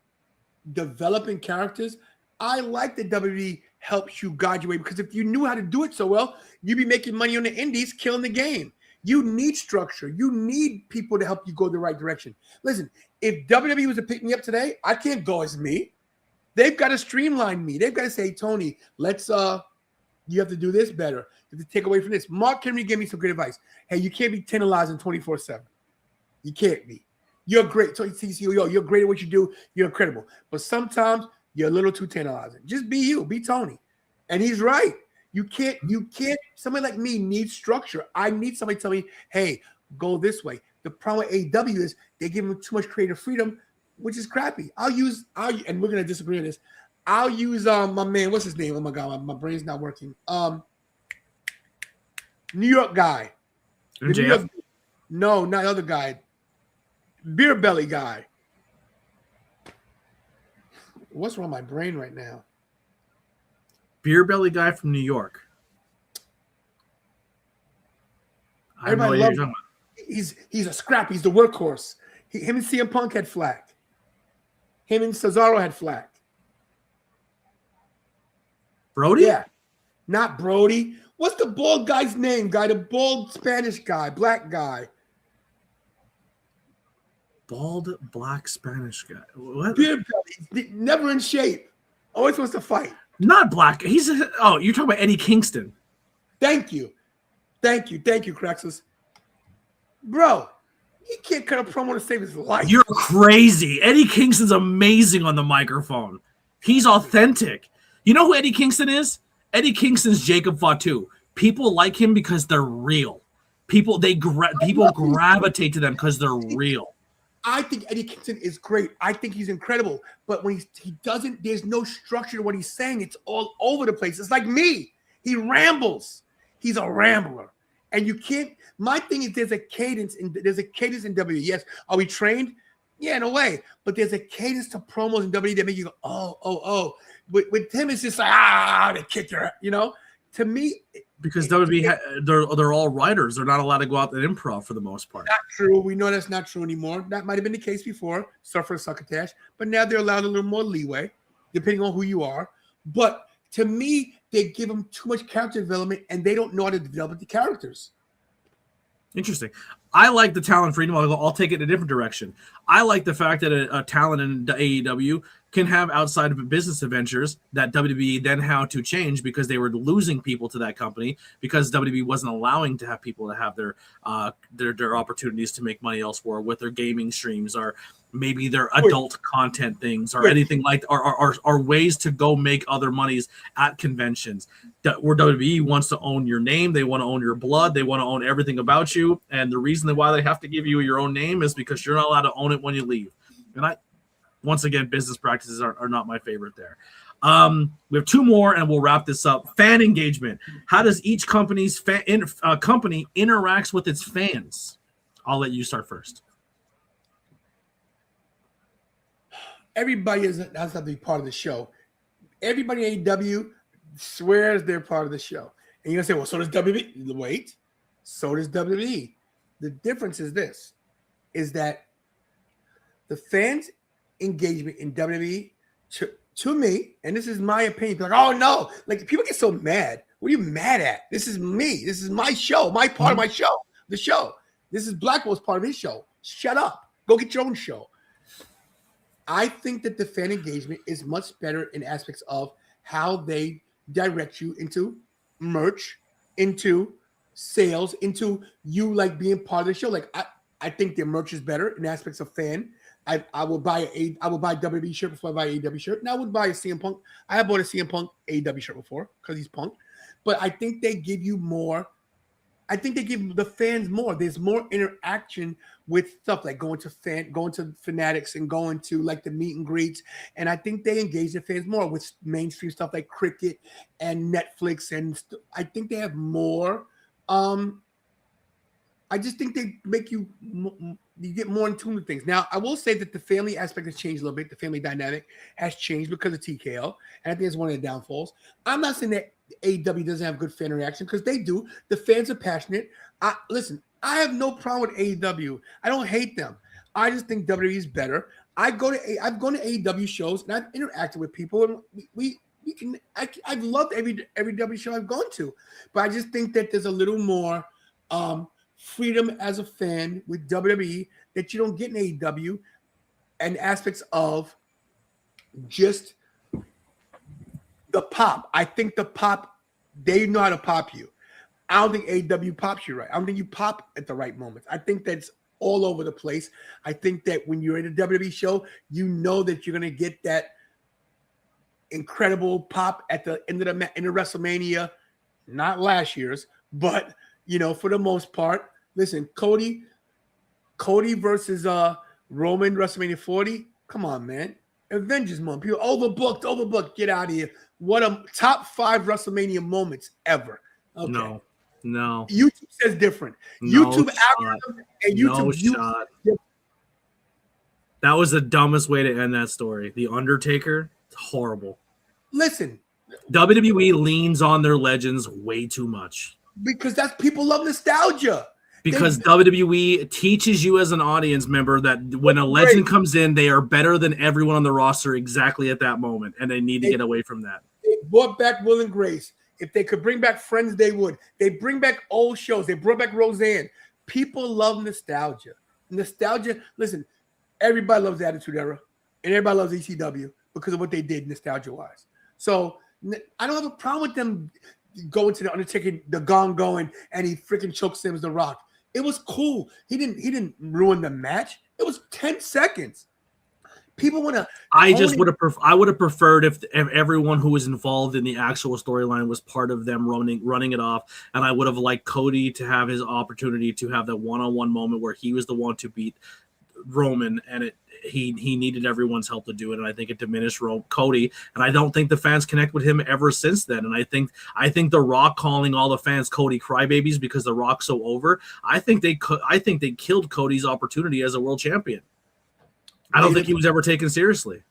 developing characters, I like that WWE helps you guide your way, because if you knew how to do it so well, you'd be making money on the indies, killing the game. You need structure. You need people to help you go the right direction. Listen, if WWE was to pick me up today, I can't go as me. They've got to streamline me. They've got to say, Tony, let's you have to do this better. You have to take away from this. Mark Henry gave me some great advice. Hey, you can't be tantalizing 24/7. You can't be. You're great. So TCO, you're great at what you do. You're incredible. But sometimes you're a little too tantalizing. Just be you. Be Tony. And he's right. You can't. Somebody like me needs structure. I need somebody to tell me, hey, go this way. The problem with AEW is they give them too much creative freedom, which is crappy. And we're gonna disagree on this. I'll use my man. What's his name? Oh my god, my brain's not working. New York guy. MJF? No, not the other guy. Beer belly guy. What's wrong with my brain right now? Beer belly guy from New York. I have no idea what you're talking about. He's a scrap. He's the workhorse. Him and CM Punk had flack. Him and Cesaro had flack. Brody? Yeah. Not Brody. What's the bald guy's name? The bald Spanish guy, black guy. Bald black Spanish guy. What? Beer belly. Never in shape. Always wants to fight. Not black. You're talking about Eddie Kingston. Thank you, Craxus. Bro, he can't cut a promo to save his life. You're crazy. Eddie Kingston's amazing on the microphone. He's authentic. You know who Eddie Kingston is? Eddie Kingston's Jacob Fatu. People like him because they're real. People gravitate to them because they're real. I think Eddie Kingston is great. I think he's incredible. But when he doesn't, there's no structure to what he's saying. It's all over the place. It's like me. He rambles. He's a rambler. And you can't. My thing is there's a cadence in WWE. Yes. Are we trained? Yeah, in a way. But there's a cadence to promos in WWE that make you go, oh. With him, it's just like, they kick your, to me. Because WWE, they're all writers. They're not allowed to go out and improv for the most part. Not true. We know that's not true anymore. That might have been the case before, suffer succotash. But now they're allowed a little more leeway, depending on who you are. But to me, they give them too much character development, and they don't know how to develop the characters. Interesting. I like the talent freedom. I'll take it in a different direction. I like the fact that a talent in the AEW can have outside of business adventures that WWE then had to change because they were losing people to that company because WWE wasn't allowing to have people to have their opportunities to make money elsewhere with their gaming streams or maybe their adult content things or anything like or ways to go make other monies at conventions. Where WWE wants to own your name, they want to own your blood, they want to own everything about you, and the reason why they have to give you your own name is because you're not allowed to own it when you leave. And once again, business practices are not my favorite there. We have two more, and we'll wrap this up. Fan engagement. How does each company's company interacts with its fans? I'll let you start first. Everybody has to be part of the show. Everybody in AEW swears they're part of the show. And you're going to say, well, so does WWE. Wait, so does WWE. The difference is this, is that the fans' engagement in WWE, to me, and this is my opinion, like, oh, no. Like, people get so mad. What are you mad at? This is me. This is my show, my part of my show, the show. This is Blackwell's part of his show. Shut up. Go get your own show. I think that the fan engagement is much better in aspects of how they direct you into merch, into sales, into you like being part of the show. Like I think their merch is better in aspects of fan. I will buy WWE shirt before I buy an AEW shirt, and I would buy a CM Punk. I have bought a CM Punk AEW shirt before because he's Punk, but I think they give you more. I think they give the fans more. There's more interaction with stuff like going to fanatics and going to like the meet and greets. And I think they engage the fans more with mainstream stuff like cricket and Netflix. And I think they have more. I just think they make you get more in tune with things. Now, I will say that the family aspect has changed a little bit. The family dynamic has changed because of TKO. And I think it's one of the downfalls. I'm not saying that AEW doesn't have good fan reaction because they do. The fans are passionate. Listen, I have no problem with AEW. I don't hate them. I just think WWE is better. I've gone to AEW shows and I've interacted with people, and I've loved every WWE show I've gone to, but I just think that there's a little more freedom as a fan with WWE that you don't get in AEW, and aspects of just the pop. I think the pop, they know how to pop you. I don't think AEW pops you right. I don't think you pop at the right moments. I think that's all over the place. I think that when you're in a WWE show, you know that you're going to get that incredible pop at the end of the WrestleMania, not last year's, but for the most part. Listen, Cody versus Roman WrestleMania 40. Come on, man. Avengers month. People overbooked. Get out of here. What a top 5 WrestleMania moments ever. Okay. No. YouTube says different. No YouTube shot. algorithm and YouTube. No shot. That was the dumbest way to end that story. The Undertaker, horrible. Listen. WWE leans on their legends way too much. Because people love nostalgia. Because WWE teaches you as an audience member that when a legend comes in, they are better than everyone on the roster exactly at that moment, and they need to get away from that. They brought back Will and Grace. If they could bring back Friends, they would. They bring back old shows. They brought back Roseanne. People love nostalgia. Nostalgia, listen, everybody loves the Attitude Era, and everybody loves ECW because of what they did nostalgia-wise. So I don't have a problem with them going to the Undertaker, the gong going, and he freaking chokeslims The Rock. It was cool. He didn't ruin the match. It was 10 seconds. People want to. I would have preferred if everyone who was involved in the actual storyline was part of them running it off, and I would have liked Cody to have his opportunity to have that one-on-one moment where he was the one to beat Roman, and he needed everyone's help to do it, and I think it diminished Cody, and I don't think the fans connect with him ever since then. And I think The Rock calling all the fans Cody crybabies because The Rock's so over. I think they killed Cody's opportunity as a world champion. I don't think he was ever taken seriously.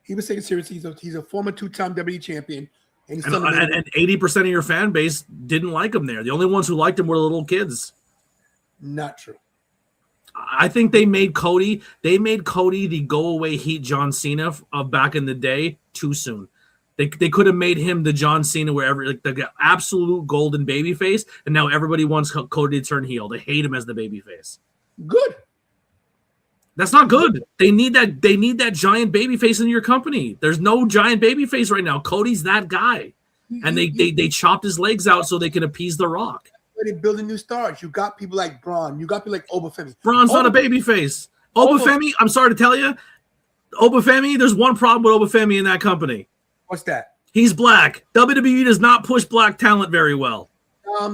He was taken seriously. He's a former 2-time WWE champion, and 80% of your fan base didn't like him there. The only ones who liked him were the little kids. Not true. I think they made Cody the go away heat John Cena of back in the day too soon. They could have made him the John Cena wherever, like the absolute golden babyface, and now everybody wants Cody to turn heel. They hate him as the babyface. Good. That's not good. They need that giant baby face in your company. There's no giant baby face right now. Cody's that guy. And they chopped his legs out so they can appease The Rock. They're building new stars. You got people like Braun. You got people like Obafemi. Braun's not a baby face. Obafemi, I'm sorry to tell you, Obafemi, there's one problem with Obafemi in that company. What's that? He's black. WWE does not push black talent very well.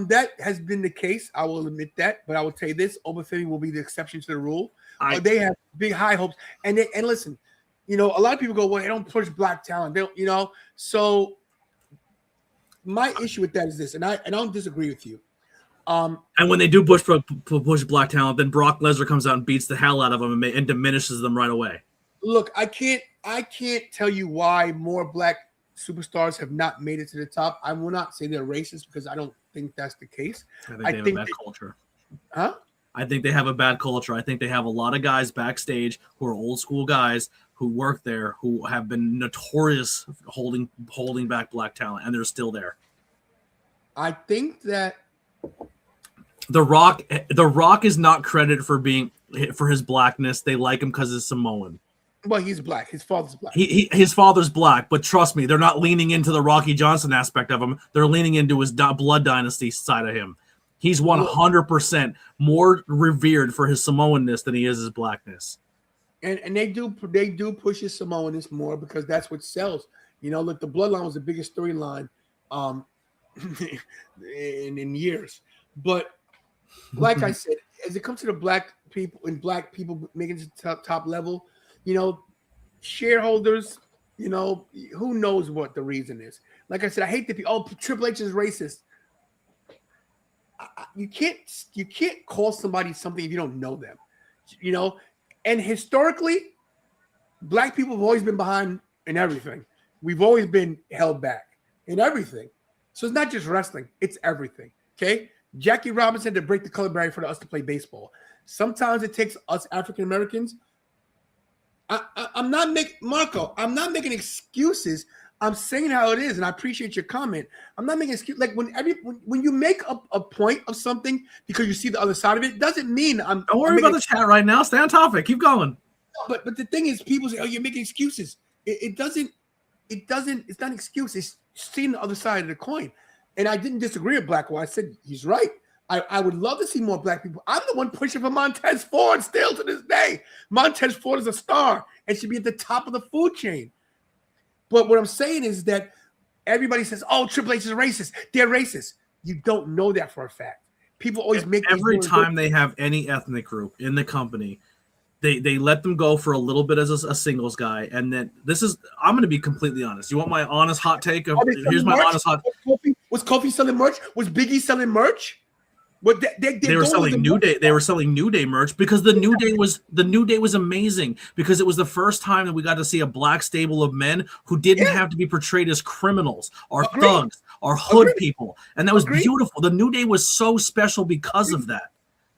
That has been the case. I will admit that. But I will tell you this, Obafemi will be the exception to the rule. They have big high hopes. And listen, a lot of people go, well, they don't push black talent. They don't, so my issue with that is this, and I don't disagree with you. And when they do push black talent, then Brock Lesnar comes out and beats the hell out of them and diminishes them right away. Look, I can't tell you why more black superstars have not made it to the top. I will not say they're racist because I don't think that's the case. I think they have a bad culture. Huh? I think they have a bad culture. I think they have a lot of guys backstage who are old school guys who work there who have been notorious holding back black talent, and they're still there. I think that The Rock is not credited for his blackness. They like him because he's Samoan. Well, he's black. His father's black. His father's black, but trust me, they're not leaning into the Rocky Johnson aspect of him. They're leaning into his blood dynasty side of him. He's 100% more revered for his Samoanness than he is his blackness. And they do push his Samoanness more because that's what sells. Look, the Bloodline was the biggest storyline in years. But like I said, as it comes to the black people making it to top level, shareholders, who knows what the reason is. Like I said, I hate that Triple H is racist. You can't call somebody something if you don't know them, And historically, black people have always been behind in everything. We've always been held back in everything. So it's not just wrestling; it's everything. Okay, Jackie Robinson to break the color barrier for us to play baseball. Sometimes it takes us African Americans. I'm not making excuses. I'm saying how it is, and I appreciate your comment. I'm not making excuse. Like when you make a point of something because you see the other side of it, doesn't mean I'm. Don't worry about the chat right now. Stay on topic. Keep going. But the thing is, people say, "Oh, you're making excuses." It doesn't. It's not an excuse. It's seeing the other side of the coin. And I didn't disagree with Blackwell. I said he's right. I would love to see more black people. I'm the one pushing for Montez Ford still to this day. Montez Ford is a star and should be at the top of the food chain. But what I'm saying is that everybody says, oh, Triple H is racist. They're racist. You don't know that for a fact. People always make every time they have any ethnic group in the company, they let them go for a little bit as a singles guy. And then I'm going to be completely honest. You want my honest hot take? Here's my honest hot take. Was Kofi selling merch? Was Big E selling merch? But they were selling New Day. They were selling New Day merch because the New Day was amazing because it was the first time that we got to see a black stable of men who didn't have to be portrayed as criminals or thugs or hood people, and that was beautiful. The New Day was so special because of that.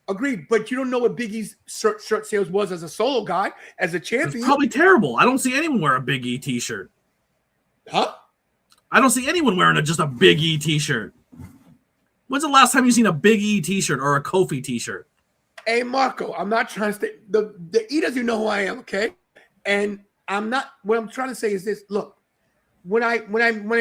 Agreed, but you don't know what Big E's shirt sales was as a solo guy, as a champion. It's probably terrible. I don't see anyone wear a Big E t-shirt. Huh? I don't see anyone wearing just a Big E t-shirt. When's the last time you seen a Big E t-shirt or a Kofi t-shirt? Hey, Marco, I'm not trying to stay. The E doesn't know who I am, okay? And I'm not. What I'm trying to say is this: look, when I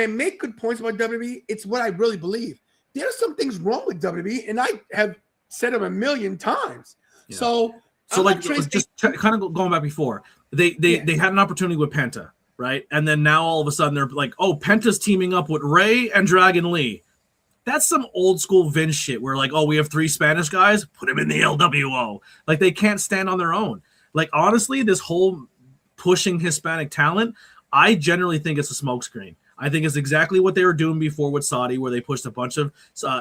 make good points about WWE, it's what I really believe. There are some things wrong with WWE, and I have said them a million times. Yeah. So like, just kind of going back before, they had an opportunity with Penta, right? And then now all of a sudden they're like, oh, Penta's teaming up with Ray and Dragon Lee. That's some old school Vince shit where like, oh, we have 3 Spanish guys, put them in the LWO. Like they can't stand on their own. Like honestly, this whole pushing Hispanic talent, I generally think it's a smokescreen. I think it's exactly what they were doing before with Saudi, where they pushed a bunch of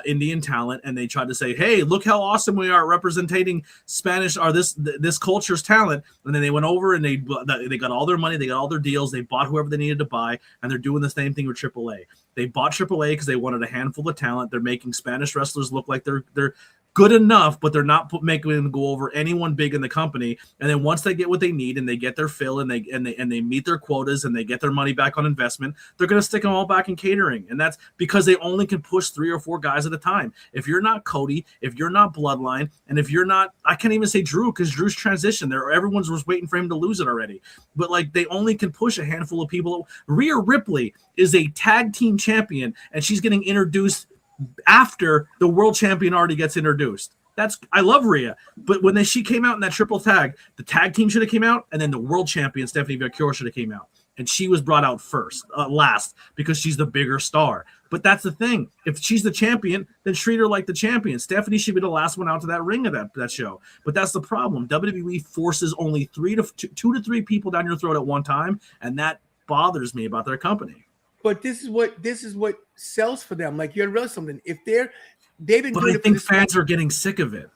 Indian talent and they tried to say, hey, look how awesome we are representing Spanish or this culture's talent. And then they went over and they got all their money, they got all their deals, they bought whoever they needed to buy, and they're doing the same thing with AAA. They bought AAA because they wanted a handful of talent. They're making Spanish wrestlers look like they're good enough, but they're not making them go over anyone big in the company. And then once they get what they need and they get their fill and they meet their quotas and they get their money back on investment, they're going to stick them all back in catering. And that's because they only can push 3 or 4 guys at a time. If you're not Cody, if you're not Bloodline, and if you're not, I can't even say Drew because Drew's transitioned there. Everyone's was waiting for him to lose it already. But like they only can push a handful of people. Rhea Ripley is a tag team champion and she's getting introduced after the world champion already gets introduced. I love Rhea, but when she came out in that triple tag, the tag team should have came out, and then the world champion Stephanie Victoria should have came out, and she was brought out last because she's the bigger star. But that's the thing: if she's the champion, then treat her like the champion. Stephanie should be the last one out to that ring of that show. But that's the problem: WWE forces only 2 to 3 people down your throat at one time, and that bothers me about their company. But this is what sells for them. Like you gotta realize something. If they've been but doing I it think fans are getting sick of it.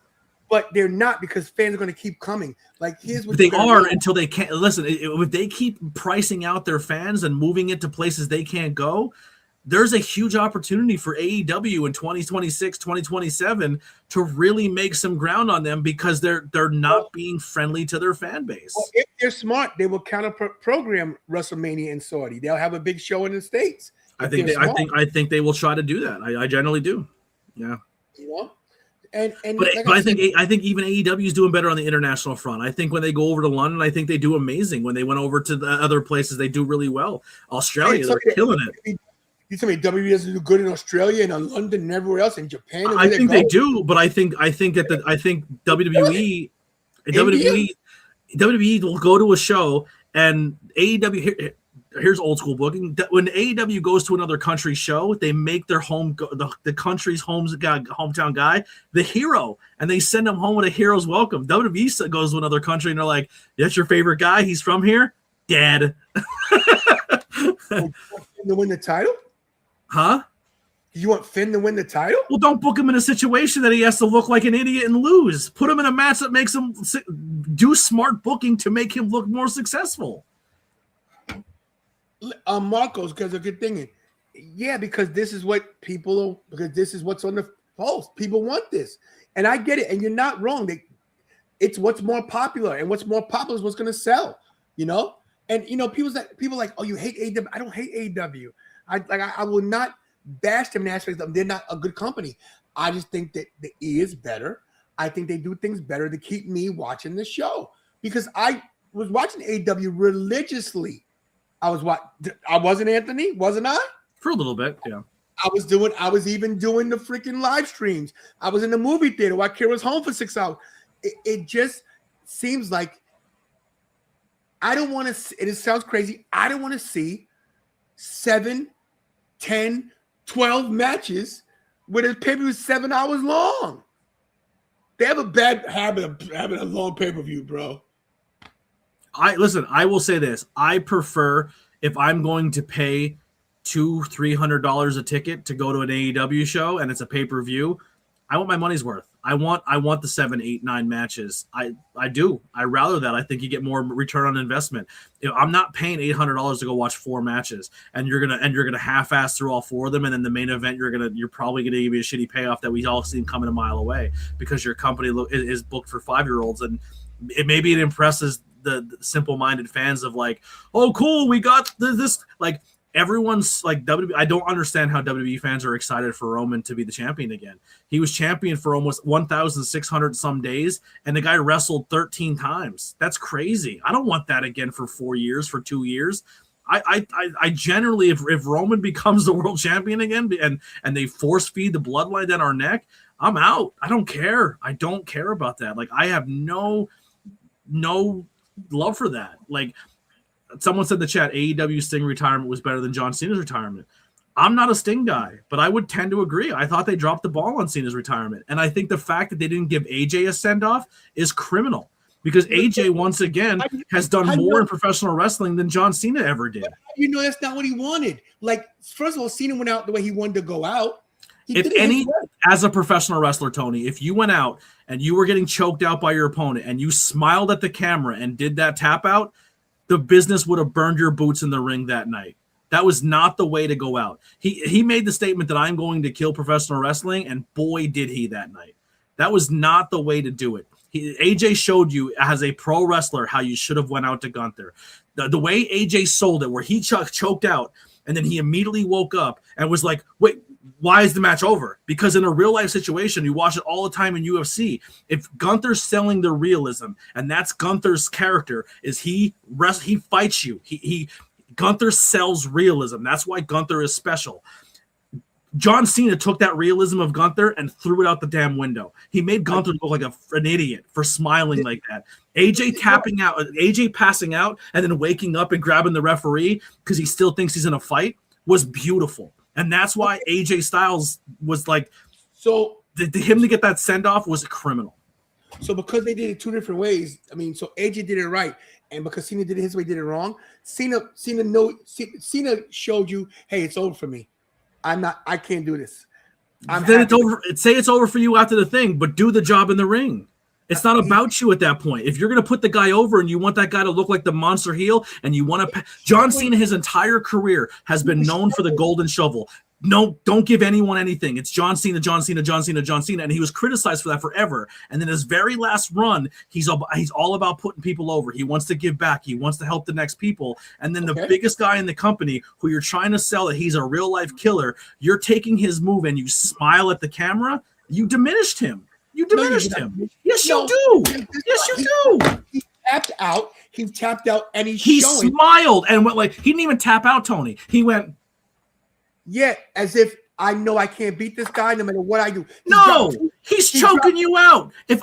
But they're not because fans are going to keep coming. Like here's what they are until they can't listen. If they keep pricing out their fans and moving it to places they can't go, there's a huge opportunity for AEW in 2026, 2027 to really make some ground on them because they're not being friendly to their fan base. Well, if they're smart, they will counter-program WrestleMania in Saudi. They'll have a big show in the States. I think they will try to do that. I generally do. Yeah. You know? And but I think even AEW is doing better on the international front. I think when they go over to London, I think they do amazing. When they went over to the other places, they do really well. Australia, they're killing it. You tell me WWE doesn't do good in Australia and in London and everywhere else in Japan. I think they do, but I think WWE will go to a show and AEW. Here's old school booking. When AEW goes to another country's show, they make their the country's hometown guy the hero, and they send him home with a hero's welcome. WWE goes to another country and they're like, "That's your favorite guy? He's from here, Dad." To win the title? Huh? You want Finn to win the title? Well, don't book him in a situation that he has to look like an idiot and lose. Put him in a match that makes him do smart booking to make him look more successful. Marcos, because they're good thinking. Yeah, because this is what's on the post. People want this. And I get it. And you're not wrong. It's what's more popular. And what's more popular is what's going to sell. You know? And, you know, people like, oh, you hate AEW. I don't hate AEW. I will not bash them in aspects of they're not a good company. I just think that the E is better. I think they do things better to keep me watching the show. Because I was watching AEW religiously. I wasn't Anthony, wasn't I? For a little bit, yeah. I was even doing the freaking live streams. I was in the movie theater while Kira's home for 6 hours. It just seems like I don't want to, it sounds crazy. I don't want to see 7, 10, 12 matches where the pay-per-view is 7 hours long. They have a bad habit of having a long pay-per-view, bro. I will say this. I prefer, if I'm going to pay $200-$300 a ticket to go to an AEW show and it's a pay-per-view, I want my money's worth. I want the 7, 8, 9 matches. I do. I rather that. I think you get more return on investment. You know, I'm not paying $800 to go watch 4 matches, and you're gonna half-ass through all 4 of them, and then the main event you're probably gonna give me a shitty payoff that we all seen coming a mile away because your company is booked for 5-year-olds, and maybe it impresses the simple-minded fans of like, oh, cool, we got this. Like, everyone's like WWE. I don't understand how WWE fans are excited for Roman to be the champion again. He was champion for almost 1,600 some days, and the guy wrestled 13 times. That's crazy. I don't want that again for 4 years, for 2 years. I generally, if Roman becomes the world champion again and they force feed the bloodline down our neck, I'm out. I don't care. I don't care about that. Like, I have no love for that. Like, someone said in the chat, AEW Sting retirement was better than John Cena's retirement. I'm not a Sting guy, but I would tend to agree. I thought they dropped the ball on Cena's retirement. And I think the fact that they didn't give AJ a send-off is criminal because AJ, once again, has done more in professional wrestling than John Cena ever did. You know, that's not what he wanted. Like, first of all, Cena went out the way he wanted to go out. As a professional wrestler, Tony, if you went out and you were getting choked out by your opponent and you smiled at the camera and did that tap out, the business would have burned your boots in the ring that night. That was not the way to go out. He made the statement that I'm going to kill professional wrestling, and boy, did he that night. That was not the way to do it. AJ showed you as a pro wrestler how you should have went out to Gunther. The way AJ sold it, where he choked out, and then he immediately woke up and was like, wait, why is the match over? Because in a real life situation, you watch it all the time in UFC. If Gunther's selling the realism, and that's Gunther's character, is he fights you. Gunther sells realism. That's why Gunther is special. John Cena took that realism of Gunther and threw it out the damn window. He made Gunther look like an idiot for smiling like that. AJ tapping out, AJ passing out, and then waking up and grabbing the referee because he still thinks he's in a fight was beautiful. And that's why AJ Styles was like, so him to get that send off was criminal. So because they did it two different ways, so AJ did it right, and because Cena did it his way, did it wrong. Cena showed you, hey, it's over for me. I can't do this. Then it's over. Say it's over for you after the thing, but do the job in the ring. It's not about you at that point. If you're going to put the guy over and you want that guy to look like the monster heel and you want to John Cena, his entire career has been known for the golden shovel. No, don't give anyone anything. It's John Cena, John Cena, John Cena, John Cena. And he was criticized for that forever. And then his very last run, he's all about putting people over. He wants to give back. He wants to help the next people. And then the biggest guy in the company who you're trying to sell that he's a real life killer, you're taking his move and you smile at the camera. You diminished him. You diminished him. Yes, you do. Yes, you do. He tapped out. He tapped out and he smiled and went like, he didn't even tap out, Tony. He went, yeah, as if I know I can't beat this guy no matter what I do. He's choking you out. If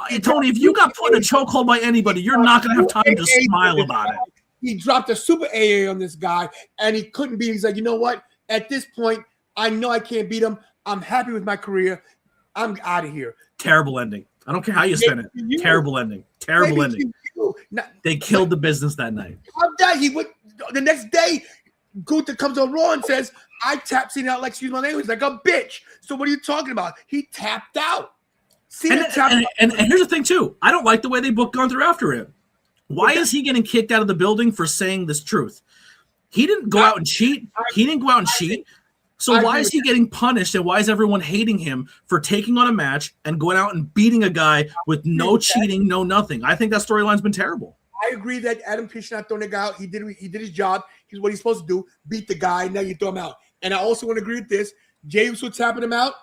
you got put in a chokehold by anybody, you're not going to have time to smile about it. He dropped a super AA on this guy, and he couldn't beat him. He's like, you know what? At this point, I know I can't beat him. I'm happy with my career. I'm out of here. Terrible ending. I don't care how you spin it. Terrible ending. Terrible ending. They killed the business that night. He went the next day. Gunther comes on Raw and says, I tapped Cena out like, excuse my language, like a bitch. So what are you talking about? He tapped out. And here's the thing, too. I don't like the way they booked Gunther after him. Why is he getting kicked out of the building for saying this truth? He didn't go out and cheat. So why is he getting punished, and why is everyone hating him for taking on a match and going out and beating a guy with no cheating, no nothing? I think that storyline's been terrible. I agree that Adam Pearce should not throw the guy out. He did his job. He's what he's supposed to do. Beat the guy. Now you throw him out. And I also want to agree with this. James was tapping him out.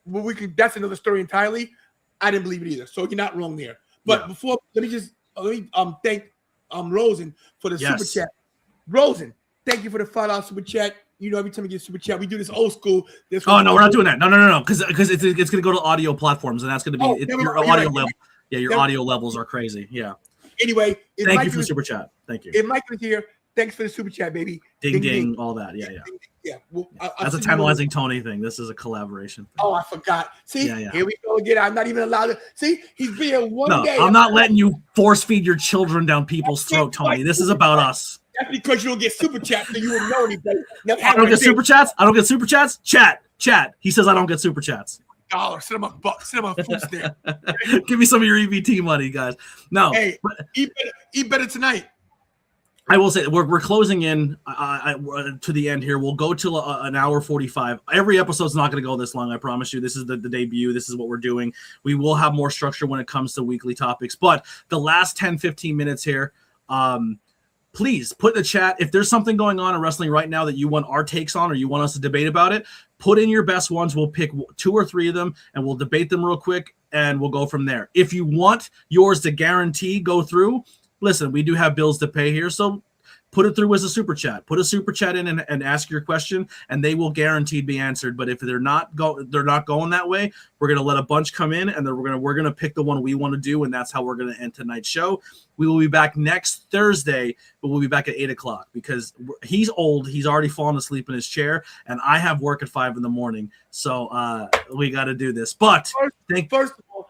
Well, that's another story entirely. I didn't believe it either. So you're not wrong there. But before, let me thank Rosen for the super chat. Rosen, thank you for the $5 super chat. You know, every time we get super chat, we do this old school. No, we're not doing that. No. Because it's going to go to audio platforms, and that's going to be your audio level. Yeah, your audio levels are crazy. Yeah. Anyway, thank you for the super chat. Thank you. If Mike was here, thanks for the super chat, baby. Ding, all that. Yeah. Well, that's a Tantalizing Tony thing. This is a collaboration thing. Oh, I forgot. See, here we go again. I'm not even allowed to. See, he's being one day. I'm not letting you force feed your children down people's throat, Tony. This is about us. That's because you don't get super chats, so you wouldn't know anything. I don't get super chats. Chat. He says I don't get super chats. $1. Send him a buck. Send him a food stamp. Give me some of your EBT money, guys. No. Hey, eat better tonight. I will say we're closing in to the end here. We'll go till an hour 45. Every episode's not going to go this long. I promise you. This is the debut. This is what we're doing. We will have more structure when it comes to weekly topics. But the last 10, 15 minutes here, please put in the chat if there's something going on in wrestling right now that you want our takes on or you want us to debate about it. Put in your best ones. We'll pick 2 or 3 of them and we'll debate them real quick and we'll go from there. If you want yours to guarantee go through, listen, we do have bills to pay here, so put it through as a super chat. Put a super chat in and ask your question, and they will guaranteed be answered. But if they're not going that way, we're gonna let a bunch come in, and then we're gonna pick the one we want to do, and that's how we're gonna end tonight's show. We will be back next Thursday, but we'll be back at 8:00 because he's old. He's already fallen asleep in his chair, and I have work at 5 a.m. So we got to do this. But first of all,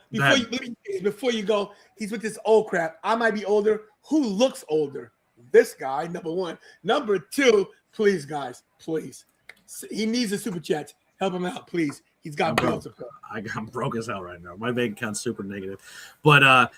before you go, he's with this old crap. I might be older. Who looks older? This guy, number 1. Number 2, please, guys, please. He needs a super chat. Help him out, please. He's got bills to pay. I'm broke as hell right now. My bank account's super negative. But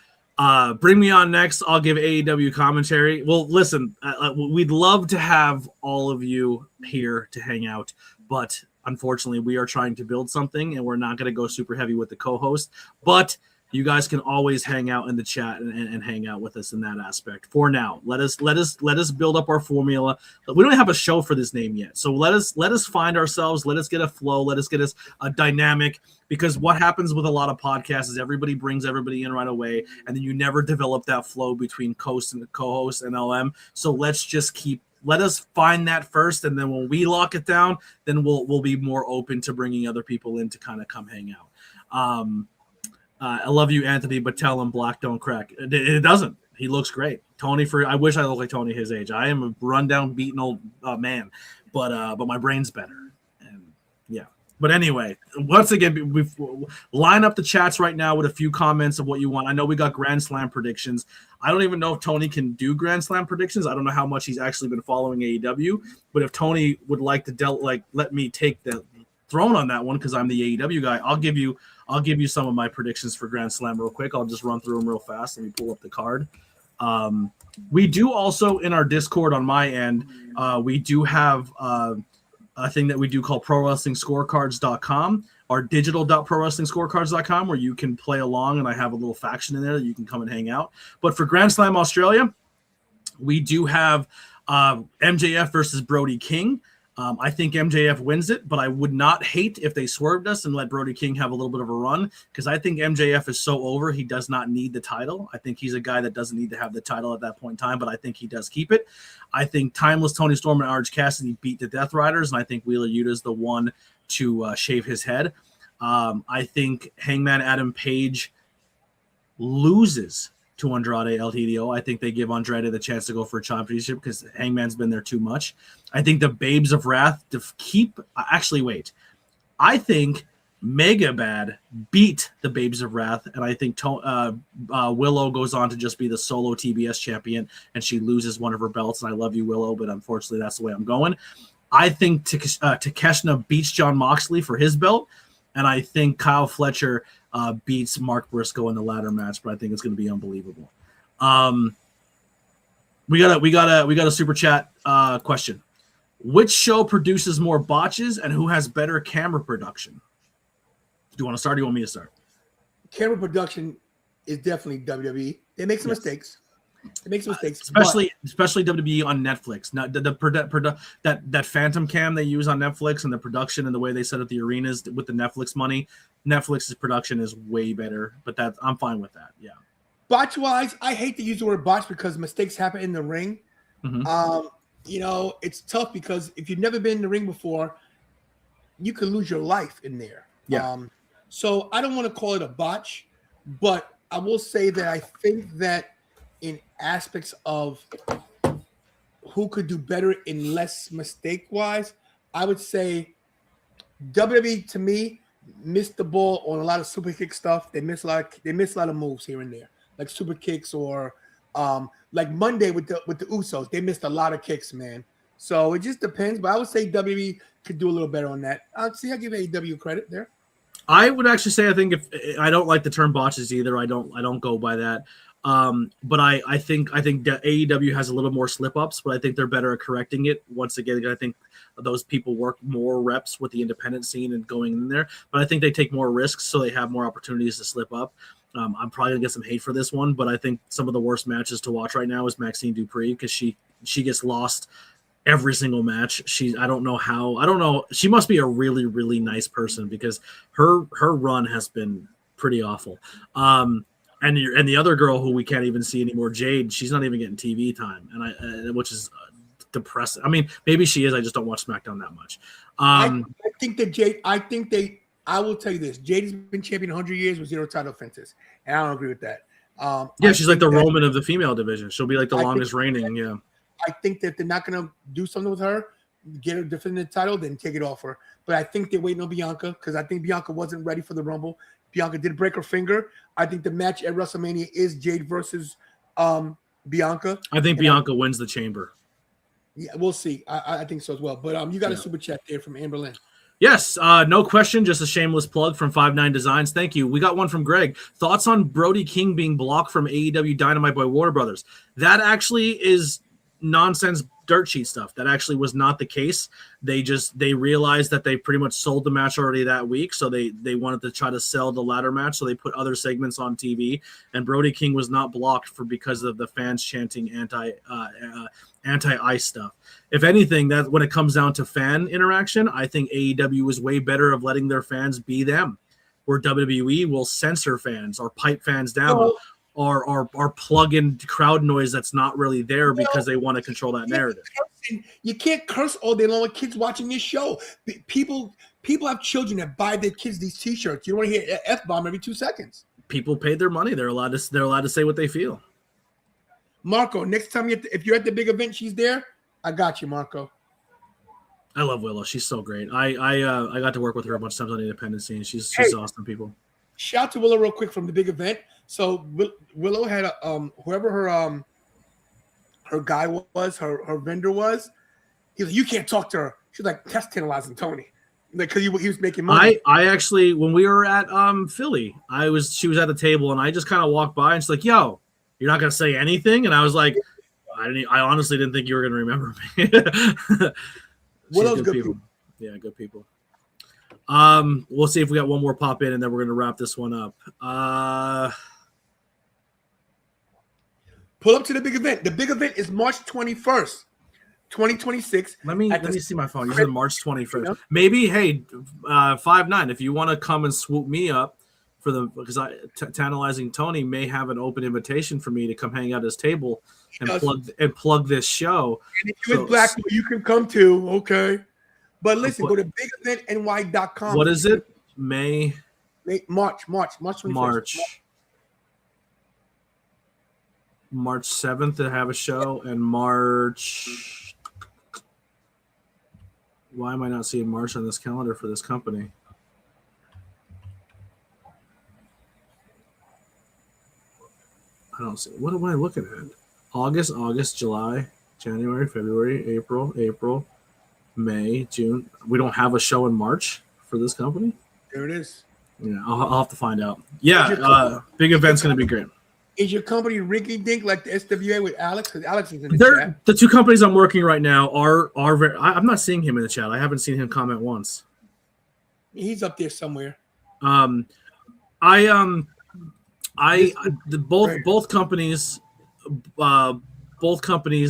bring me on next. I'll give AEW commentary. Well, listen, we'd love to have all of you here to hang out, but unfortunately, we are trying to build something, and we're not going to go super heavy with the co-host. But you guys can always hang out in the chat and hang out with us in that aspect. For now, let us build up our formula. We don't have a show for this name yet, so let us find ourselves. Let us get a flow. Let us get us a dynamic. Because what happens with a lot of podcasts is everybody brings everybody in right away, and then you never develop that flow between host and co-host and LM. So let us find that first, and then when we lock it down, then we'll be more open to bringing other people in to kind of come hang out. I love you, Anthony, but tell him black don't crack. It doesn't. He looks great. Tony, I wish I looked like Tony his age. I am a rundown, beaten old man, but my brain's better. And yeah. But anyway, once again, we've line up the chats right now with a few comments of what you want. I know we got Grand Slam predictions. I don't even know if Tony can do Grand Slam predictions. I don't know how much he's actually been following AEW. But if Tony would like to let me take the throne on that one because I'm the AEW guy, I'll give you some of my predictions for Grand Slam real quick. I'll just run through them real fast. Let me pull up the card. We do also in our Discord on my end, we do have a thing that we do called ProWrestlingScorecards.com, our digital.ProWrestlingScorecards.com, where you can play along, and I have a little faction in there that you can come and hang out. But for Grand Slam Australia, we do have MJF versus Brody King. I think MJF wins it, but I would not hate if they swerved us and let Brody King have a little bit of a run, because I think MJF is so over, he does not need the title. I think he's a guy that doesn't need to have the title at that point in time, but I think he does keep it. I think Timeless Tony Storm and Orange Cassidy beat the Death Riders, and I think Wheeler Yuta is the one to shave his head. I think Hangman Adam Page loses to Andrade LTDO. I think they give Andrade the chance to go for a championship because Hangman's been there too much. I think the Babes of Wrath I think Mega Bad beat the Babes of Wrath, and I think Willow goes on to just be the solo TBS champion, and she loses one of her belts. And I love you, Willow, but unfortunately that's the way I'm going. I think Takeshita beats Jon Moxley for his belt, and I think Kyle Fletcher beats Mark Briscoe in the ladder match, but I think it's going to be unbelievable. We got a super chat question. Which show produces more botches and who has better camera production? Do you want to start or do you want me to start? Camera production is definitely WWE. They make some mistakes. Especially WWE on Netflix. Now, that Phantom Cam they use on Netflix and the production and the way they set up the arenas with the Netflix money, Netflix's production is way better. But I'm fine with that. Yeah. Botch wise, I hate to use the word botch because mistakes happen in the ring. Mm-hmm. It's tough because if you've never been in the ring before, you could lose your life in there. Yeah. So I don't want to call it a botch, but I will say that I think that in aspects of who could do better in less mistake-wise, I would say WWE to me missed the ball on a lot of super kick stuff. They missed a lot of moves here and there, like super kicks or like Monday with the Usos. They missed a lot of kicks, man. So it just depends. But I would say WWE could do a little better on that. I give AEW credit there. I would actually say I think if I don't like the term botches either. I don't go by that. But I think that AEW has a little more slip ups, but I think they're better at correcting it. Once again, I think those people work more reps with the independent scene and going in there, but I think they take more risks, so they have more opportunities to slip up. I'm probably gonna get some hate for this one, but I think some of the worst matches to watch right now is Maxine Dupree because she gets lost every single match. I don't know. She must be a really, really nice person because her run has been pretty awful. And the other girl who we can't even see anymore, Jade, she's not even getting TV time, which is depressing. I mean, maybe she is. I just don't watch SmackDown that much. I think that Jade. I will tell you this: Jade has been champion 100 years with 0 title offenses, and I don't agree with that. She's like the Roman of the female division. She'll be like the longest reigning. Yeah. I think that they're not going to do something with her, get her defending the title, then take it off her. But I think they're waiting on Bianca because I think Bianca wasn't ready for the Rumble. Bianca did break her finger. I think the match at WrestleMania is Jade versus Bianca. I think Bianca wins the Chamber. Yeah, we'll see. I think so as well. But you got a super chat there from Amber Lynn. Yes, no question. Just a shameless plug from 5'9 Designs. Thank you. We got one from Greg. Thoughts on Brody King being blocked from AEW Dynamite by Warner Brothers? That actually is nonsense dirt sheet stuff. That actually was not the case. They realized that they pretty much sold the match already that week, so they wanted to try to sell the ladder match, so they put other segments on TV. And Brody King was not blocked because of the fans chanting anti-ice stuff. If anything, that when it comes down to fan interaction, I think AEW is way better of letting their fans be them, where WWE will censor fans or pipe fans down. Or plug in crowd noise that's not really there because they want to control that narrative. You can't curse all day long with kids watching this show. People have children that buy their kids these T-shirts. You don't want to hear an F-bomb every 2 seconds. People paid their money. They're allowed to say what they feel. Marco, next time if you're at the big event, she's there. I got you, Marco. I love Willow. She's so great. I got to work with her a bunch of times on the independent scene. She's awesome, people. Shout out to Willow real quick from the big event. So Willow had whoever her guy was, her vendor was. He was like, you can't talk to her. She's like, that's Tantalizing Tony, because he was making money. I actually, when we were at Philly, she was at the table and I just kind of walked by and she's like, yo, you're not gonna say anything? And I was like, I honestly didn't think you were gonna remember me. Willow's good people. Yeah, good people. We'll see if we got one more pop in and then we're gonna wrap this one up. Pull up to the big event. The big event is March 21st, 2026. Let me see my phone. You said March 21st. Maybe, hey, 5'9", if you want to come and swoop me up because Tantalizing Tony may have an open invitation for me to come hang out at his table and plug this show. And if you're in Blackpool, you can come too. Okay. But listen, go to bigeventny.com. What is it? March 21st. March 7th to have a show, and March. Why am I not seeing March on this calendar for this company? I don't see. What am I looking at? August, July, January, February, April, May, June. We don't have a show in March for this company. There it is. Yeah, I'll have to find out. Yeah, big event's going to be great. Is your company Rinky Dink like the SWA with Alex? Because Alex is in the chat. The two companies I'm working right now are very. I'm not seeing him in the chat. I haven't seen him comment once. He's up there somewhere. Both companies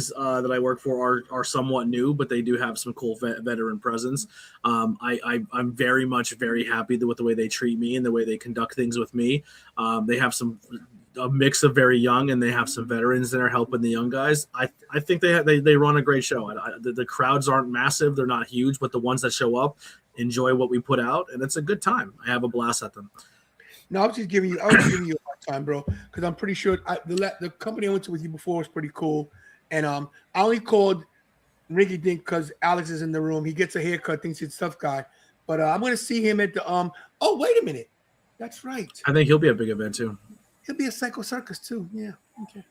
that I work for are somewhat new, but they do have some cool veteran presence. I'm very happy with the way they treat me and the way they conduct things with me. They have a mix of very young, and they have some veterans that are helping the young guys. I think they run a great show. The crowds aren't massive, they're not huge, but the ones that show up enjoy what we put out, and it's a good time. I have a blast at them. No, I was just giving you a hard time, bro, because I'm pretty sure the company I went to with you before was pretty cool, and I only called Rinky Dink because Alex is in the room. He gets a haircut, thinks he's a tough guy, but I'm going to see him at the Oh, wait a minute, that's right. I think he'll be a big event too. He'll be a Psycho Circus too. Yeah. Okay.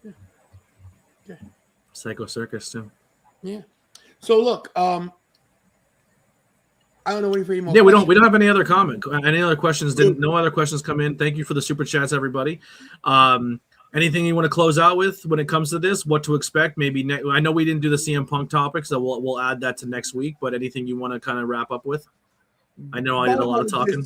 Yeah. Okay. Psycho Circus too. Yeah. So look, I don't know any more. Yeah, we don't have any other comment. Any other questions? No other questions come in. Thank you for the super chats, everybody. Anything you want to close out with when it comes to this? What to expect? Maybe I know we didn't do the CM Punk topic, so we'll add that to next week. But anything you want to kind of wrap up with? I know I did a lot of talking.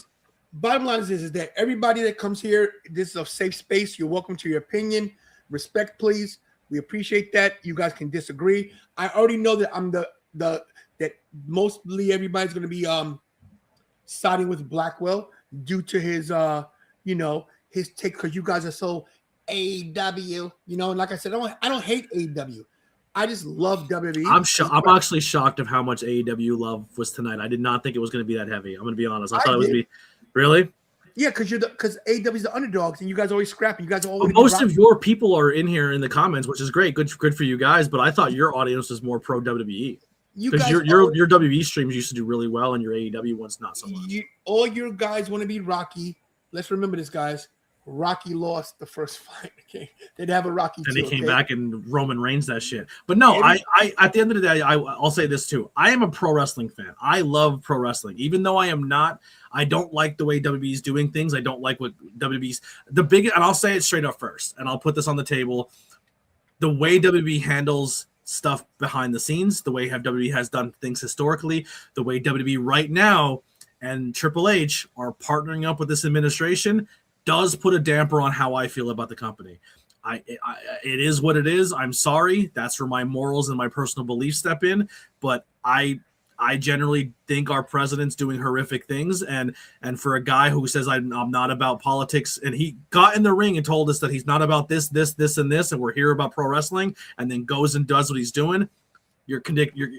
Bottom line is that everybody that comes here, this is a safe space. You're welcome to your opinion. Respect, please. We appreciate that. You guys can disagree. I already know that I'm that mostly everybody's going to be siding with Blackwell due to his his take, because you guys are so AEW. And like I said, I don't hate AEW. I just love WWE. I'm actually shocked of how much AEW love was tonight. I did not think it was going to be that heavy. I'm going to be honest. I thought it was be. Really? Yeah, because AEW's the underdogs, and you guys are always scrapping. You guys are always. Most of your people are in here in the comments, which is great. Good for you guys. But I thought your audience was more pro WWE. Because your WWE streams used to do really well, and your AEW ones not so much. All your guys want to be Rocky. Let's remember this, guys. Rocky lost the first fight. Okay, they'd have a Rocky. And they came back and Roman Reigns that shit. But no, I at the end of the day, I'll say this too. I am a pro wrestling fan. I love pro wrestling, even though I don't like the way WWE is doing things. I don't like what WWE's and I'll say it straight up first, and I'll put this on the table. The way WWE handles stuff behind the scenes, the way WWE has done things historically, the way WWE right now and Triple H are partnering up with this administration does put a damper on how I feel about the company. It is what it is. I'm sorry. That's where my morals and my personal beliefs step in. But I generally think our president's doing horrific things. And for a guy who says I'm not about politics, and he got in the ring and told us that he's not about this, and this, and we're here about pro wrestling, and then goes and does what he's doing. You're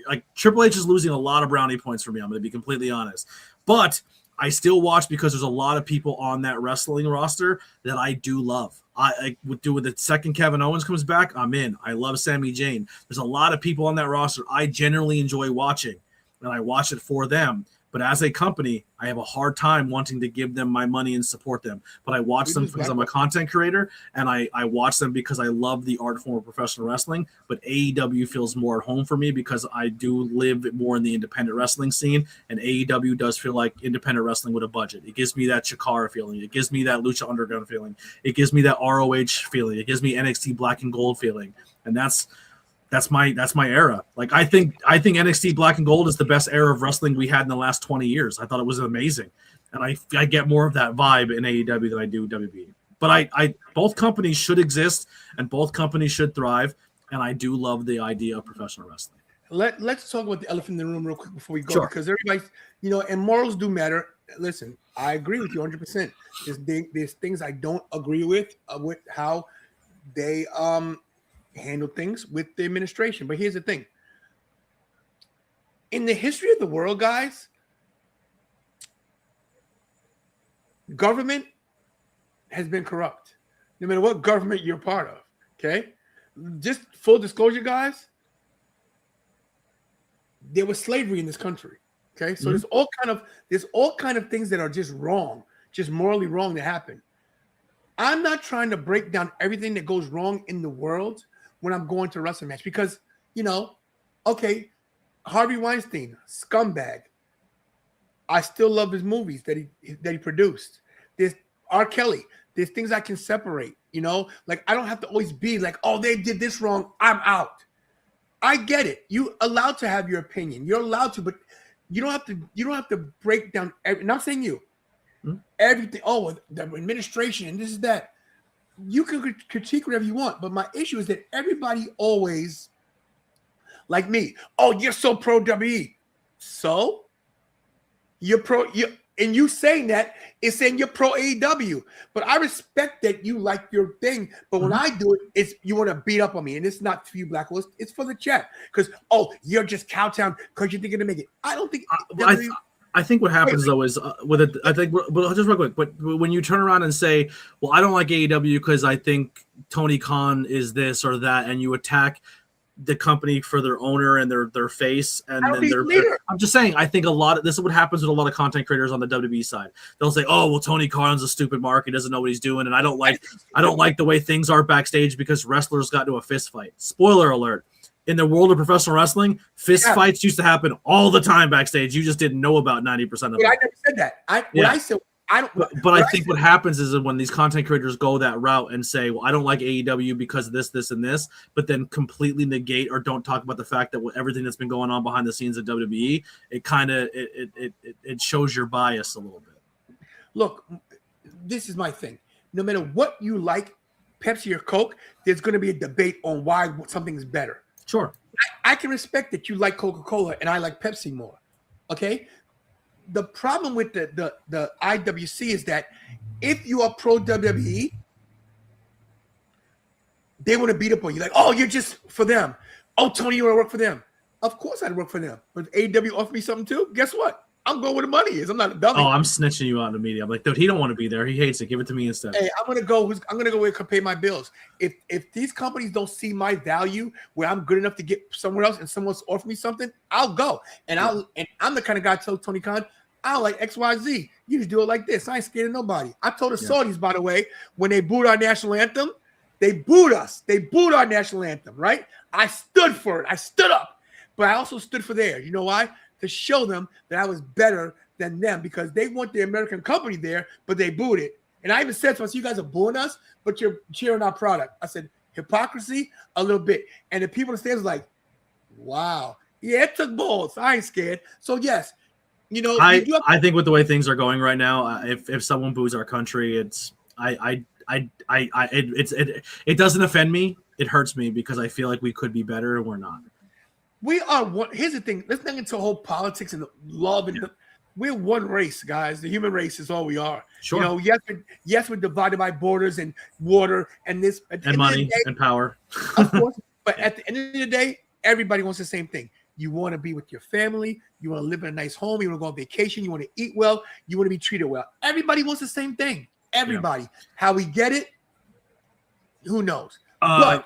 like Triple H is losing a lot of brownie points for me. I'm going to be completely honest. But I still watch because there's a lot of people on that wrestling roster that I do love. I would do with the second Kevin Owens comes back, I'm in. I love Sami Zayn. There's a lot of people on that roster I generally enjoy watching, and I watch it for them. But as a company, I have a hard time wanting to give them my money and support them. But I watch them because I'm a content creator, and I watch them because I love the art form of professional wrestling. But AEW feels more at home for me because I do live more in the independent wrestling scene, and AEW does feel like independent wrestling with a budget. It gives me that Chikara feeling. It gives me that Lucha Underground feeling. It gives me that ROH feeling. It gives me NXT Black and Gold feeling. And that's my era. Like I think NXT Black and Gold is the best era of wrestling we had in the last 20 years. I thought it was amazing, and I get more of that vibe in AEW than I do WWE. But I both companies should exist and both companies should thrive, and I do love the idea of professional wrestling. Let's talk about the elephant in the room real quick before we go, Sure. because everybody, and morals do matter. Listen, I agree with you 100%. There's things I don't agree with how they handle things with the administration. But here's the thing. In the history of the world, guys, government has been corrupt. No matter what government you're part of, okay? Just full disclosure, guys, there was slavery in this country, okay? So there's all kind of things that are just wrong, just morally wrong that happen. I'm not trying to break down everything that goes wrong in the world when I'm going to a wrestling match because, okay, Harvey Weinstein, scumbag. I still love his movies that he produced. There's R. Kelly. There's things I can separate, like I don't have to always be like, oh, they did this wrong, I'm out. I get it. You allowed to have your opinion. You're allowed to, but you don't have to break down and I'm saying everything. Oh, the administration and this is that. You can critique whatever you want, but my issue is that everybody always, like me, oh, you're so pro WWE. So you're pro, and you saying that is saying you're pro AEW. But I respect that you like your thing. But when I do it, it's you want to beat up on me, and it's not for you, Blacklist. It's for the chat because you're just Cowtown because you think you're gonna make it. I don't think. I think what happens though is with it. I think, but just real quick. But when you turn around and say, "Well, I don't like AEW because I think Tony Khan is this or that," and you attack the company for their owner and their face, and then I'm just saying. I think this is what happens with a lot of content creators on the WWE side. They'll say, "Oh, well, Tony Khan's a stupid mark. He doesn't know what he's doing," and I don't like the way things are backstage because wrestlers got into a fist fight. Spoiler alert. In the world of professional wrestling, fist fights used to happen all the time backstage. You just didn't know about 90% of them. I never said that. I said I don't. But I think what happens is that when these content creators go that route and say, "Well, I don't like AEW because of this, and this," but then completely negate or don't talk about the fact that everything that's been going on behind the scenes at WWE, it kind of it shows your bias a little bit. Look, this is my thing. No matter what you like, Pepsi or Coke, there's going to be a debate on why something is better. Sure. I can respect that you like Coca-Cola and I like Pepsi more. Okay. The problem with the IWC is that if you are pro WWE, they want to beat up on you. Like, oh, you're just for them. Oh, Tony, you want to work for them. Of course I'd work for them. But if AEW offer me something too, guess what? I'm going where the money is. I'm not a dummy. Oh, I'm snitching you out in the media. I'm like, dude, he don't want to be there. He hates it. Give it to me instead. Hey, I'm gonna go where I can pay my bills. If these companies don't see my value where I'm good enough to get somewhere else and someone's offer me something, I'll go. And I'm the kind of guy to tell Tony Khan, I don't like XYZ. You just do it like this. I ain't scared of nobody. I told the Saudis, by the way, when they booed our national anthem, they booed us. They booed our national anthem, right? I stood for it. I stood up. But I also stood for theirs. You know why? To show them that I was better than them because they want the American company there, but they booed it. And I even said to us, you guys are booing us, but you're cheering our product. I said, hypocrisy, a little bit. And the people in the stands were like, Wow. Yeah, it took balls. I ain't scared. So yes, I think with the way things are going right now, if someone boos our country, it doesn't offend me. It hurts me because I feel like we could be better and we're not. we are one. Here's the thing. Let's not get into whole politics and love and we're one race, guys. The human race is all we are. Sure. Yes, we're divided by borders and water and this and money and power. Of course, but at the end of the day, everybody wants the same thing. You want to be with your family. You want to live in a nice home. You want to go on vacation. You want to eat well. You want to be treated well. Everybody wants the same thing. Everybody. Yeah. How we get it, who knows? But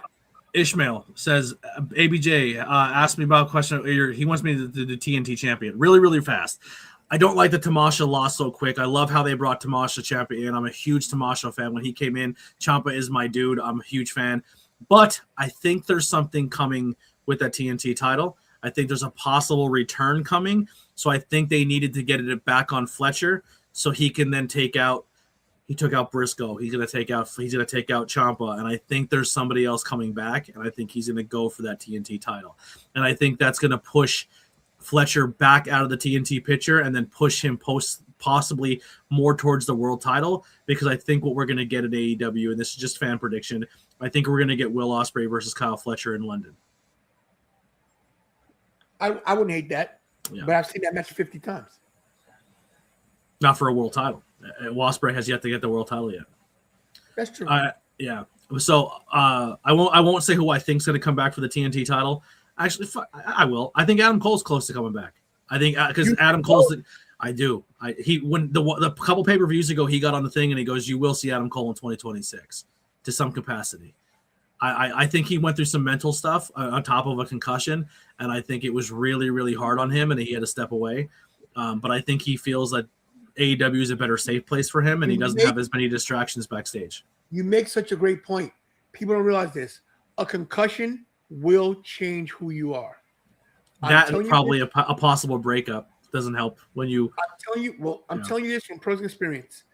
Ishmael says, ABJ asked me about a question. He wants me to do the TNT champion really, really fast. I don't like that Tamasha lost so quick. I love how they brought Tamasha champion in. I'm a huge Tamasha fan. When he came in, Ciampa is my dude. I'm a huge fan. But I think there's something coming with that TNT title. I think there's a possible return coming. So I think they needed to get it back on Fletcher so he can then take out. He took out Briscoe. He's gonna take out Ciampa, and I think there's somebody else coming back, and I think he's gonna go for that TNT title. And I think that's gonna push Fletcher back out of the TNT picture and then push him possibly more towards the world title, because I think what we're gonna get at AEW, and this is just fan prediction, I think we're gonna get Will Ospreay versus Kyle Fletcher in London. I wouldn't hate that, but I've seen that match 50 times. Not for a world title. Ospreay has yet to get the world title yet. That's true. Yeah. So I won't say who I think is going to come back for the TNT title. Actually, I will. I think Adam Cole's close to coming back. I think because Adam Cole's. I do. When the couple pay-per-views ago, he got on the thing and he goes, "You will see Adam Cole in 2026 to some capacity." I think he went through some mental stuff on top of a concussion, and I think it was really, really hard on him, and he had to step away. But I think he feels that AEW is a better safe place for him, and he doesn't have as many distractions backstage. You make such a great point. People don't realize this. A concussion will change who you are. That and probably a possible breakup doesn't help when you. I'm telling you this from personal experience.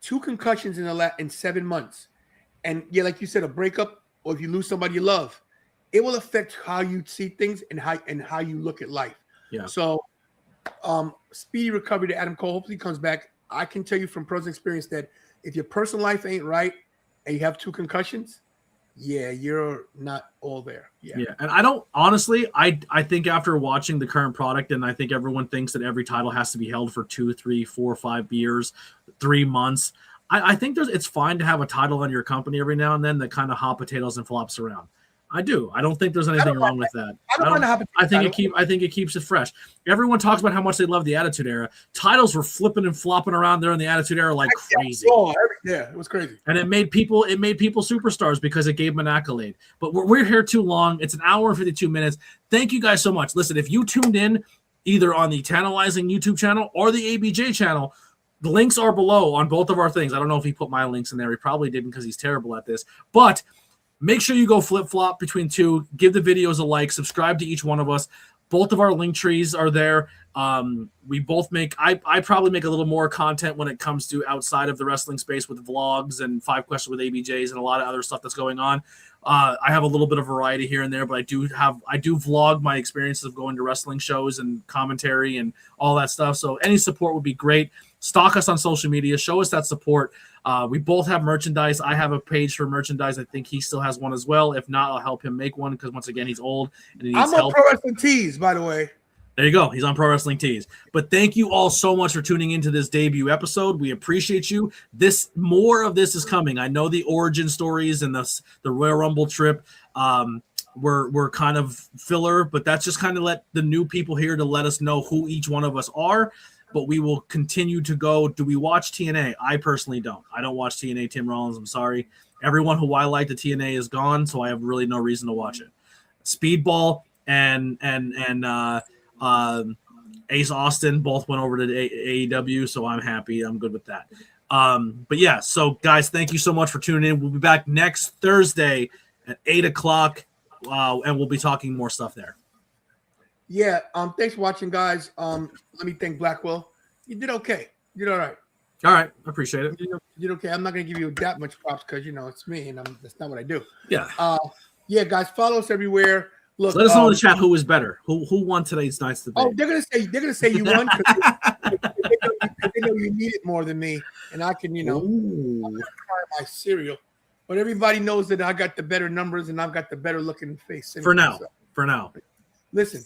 2 concussions in 7 months. And yeah, like you said, a breakup, or if you lose somebody you love, it will affect how you see things and how you look at life. Yeah. So, speedy recovery to Adam Cole. Hopefully, he comes back. I can tell you from personal experience that if your personal life ain't right and you have 2 concussions, yeah, you're not all there. Yeah. And I don't honestly. I think after watching the current product, and I think everyone thinks that every title has to be held for 2, 3, 4, 5 years, 3 months. I think it's fine to have a title on your company every now and then that kind of hot potatoes and flops around. I do. I don't think there's anything wrong with that. I think it keeps it fresh. Everyone talks about how much they love the Attitude Era. Titles were flipping and flopping around there in the Attitude Era like crazy. Yeah, it was crazy. And it made people superstars because it gave them an accolade. But we're here too long. It's an hour and 52 minutes. Thank you guys so much. Listen, if you tuned in either on the Tantalizing YouTube channel or the ABJ channel, the links are below on both of our things. I don't know if he put my links in there. He probably didn't because he's terrible at this. But make sure you go flip-flop between 2. Give the videos a like. Subscribe to each one of us. Both of our link trees are there. We both make – I probably make a little more content when it comes to outside of the wrestling space with vlogs and 5 questions with ABJs and a lot of other stuff that's going on. I have a little bit of variety here and there, but I do vlog my experiences of going to wrestling shows and commentary and all that stuff. So any support would be great. Stalk us on social media. Show us that support. We both have merchandise. I have a page for merchandise. I think he still has one as well. If not, I'll help him make one because, once again, he's old and he needs help. I'm on Pro Wrestling Tees, by the way. There you go. He's on Pro Wrestling Tees. But thank you all so much for tuning into this debut episode. We appreciate you. More of this is coming. I know the origin stories and the Royal Rumble trip were kind of filler, but that's just kind of let the new people here to let us know who each one of us are. But we will continue to go. Do we watch TNA? I personally don't. I don't watch TNA, Tim Rollins. I'm sorry. Everyone who I like the TNA is gone, so I have really no reason to watch it. Speedball and Ace Austin both went over to AEW, so I'm happy. I'm good with that. But yeah, so guys, thank you so much for tuning in. We'll be back next Thursday at 8 o'clock, and we'll be talking more stuff there. Yeah, thanks for watching, guys. Let me thank Blackwell. You did okay. You did all right. All right, I appreciate it. You did okay. I'm not gonna give you that much props because it's me, and that's not what I do. Yeah. Yeah, guys, follow us everywhere. Look, let us know in the chat who was better. Who won today's night's debate? Oh, they're gonna say you won because they know you need it more than me, and I can, I'm gonna try my cereal. But everybody knows that I got the better numbers and I've got the better looking face. For now. Listen,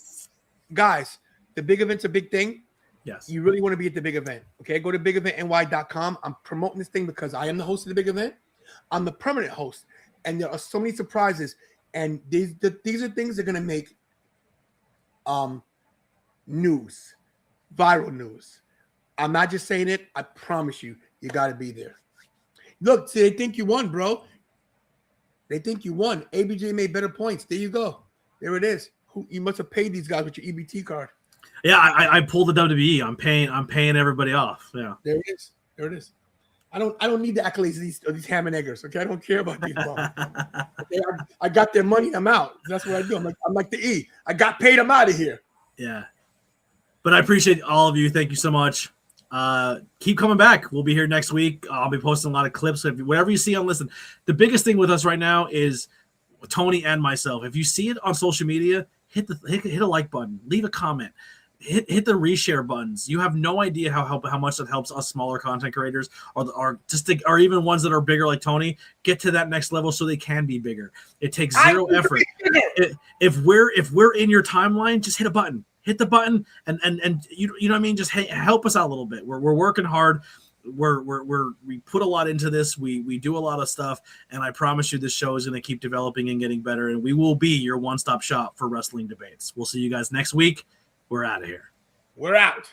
guys, the big event's a big thing. Yes. You really want to be at the big event. Okay, go to bigeventny.com. I'm promoting this thing because I am the host of the big event. I'm the permanent host, and there are so many surprises. And these are things that are gonna make news, viral news. I'm not just saying it. I promise you, you got to be there. Look, see, they think you won, bro. They think you won. ABJ made better points. There you go. There it is. You must have paid these guys with your EBT card. Yeah, I pulled the WWE. I'm paying everybody off. Yeah. There it is. There it is. I don't need the accolades of these ham and eggers. Okay, I don't care about these. Okay? I got their money. I'm out. That's what I do. I'm like the E. I got paid. I'm out of here. Yeah. But I appreciate all of you. Thank you so much. Keep coming back. We'll be here next week. I'll be posting a lot of clips. So whatever you see on Listen, the biggest thing with us right now is Tony and myself. If you see it on social media, hit a like button, leave a comment, hit the reshare buttons. You have no idea how much that helps us smaller content creators or even ones that are bigger like Tony get to that next level so they can be bigger. It takes zero effort. If we're in your timeline, just hit a button. Hit the button and you know what I mean? Just help us out a little bit. We're working hard. We put a lot into this. We do a lot of stuff, and I promise you this show is going to keep developing and getting better, and we will be your one-stop shop for wrestling debates. We'll see you guys next week. We're out of here. We're out.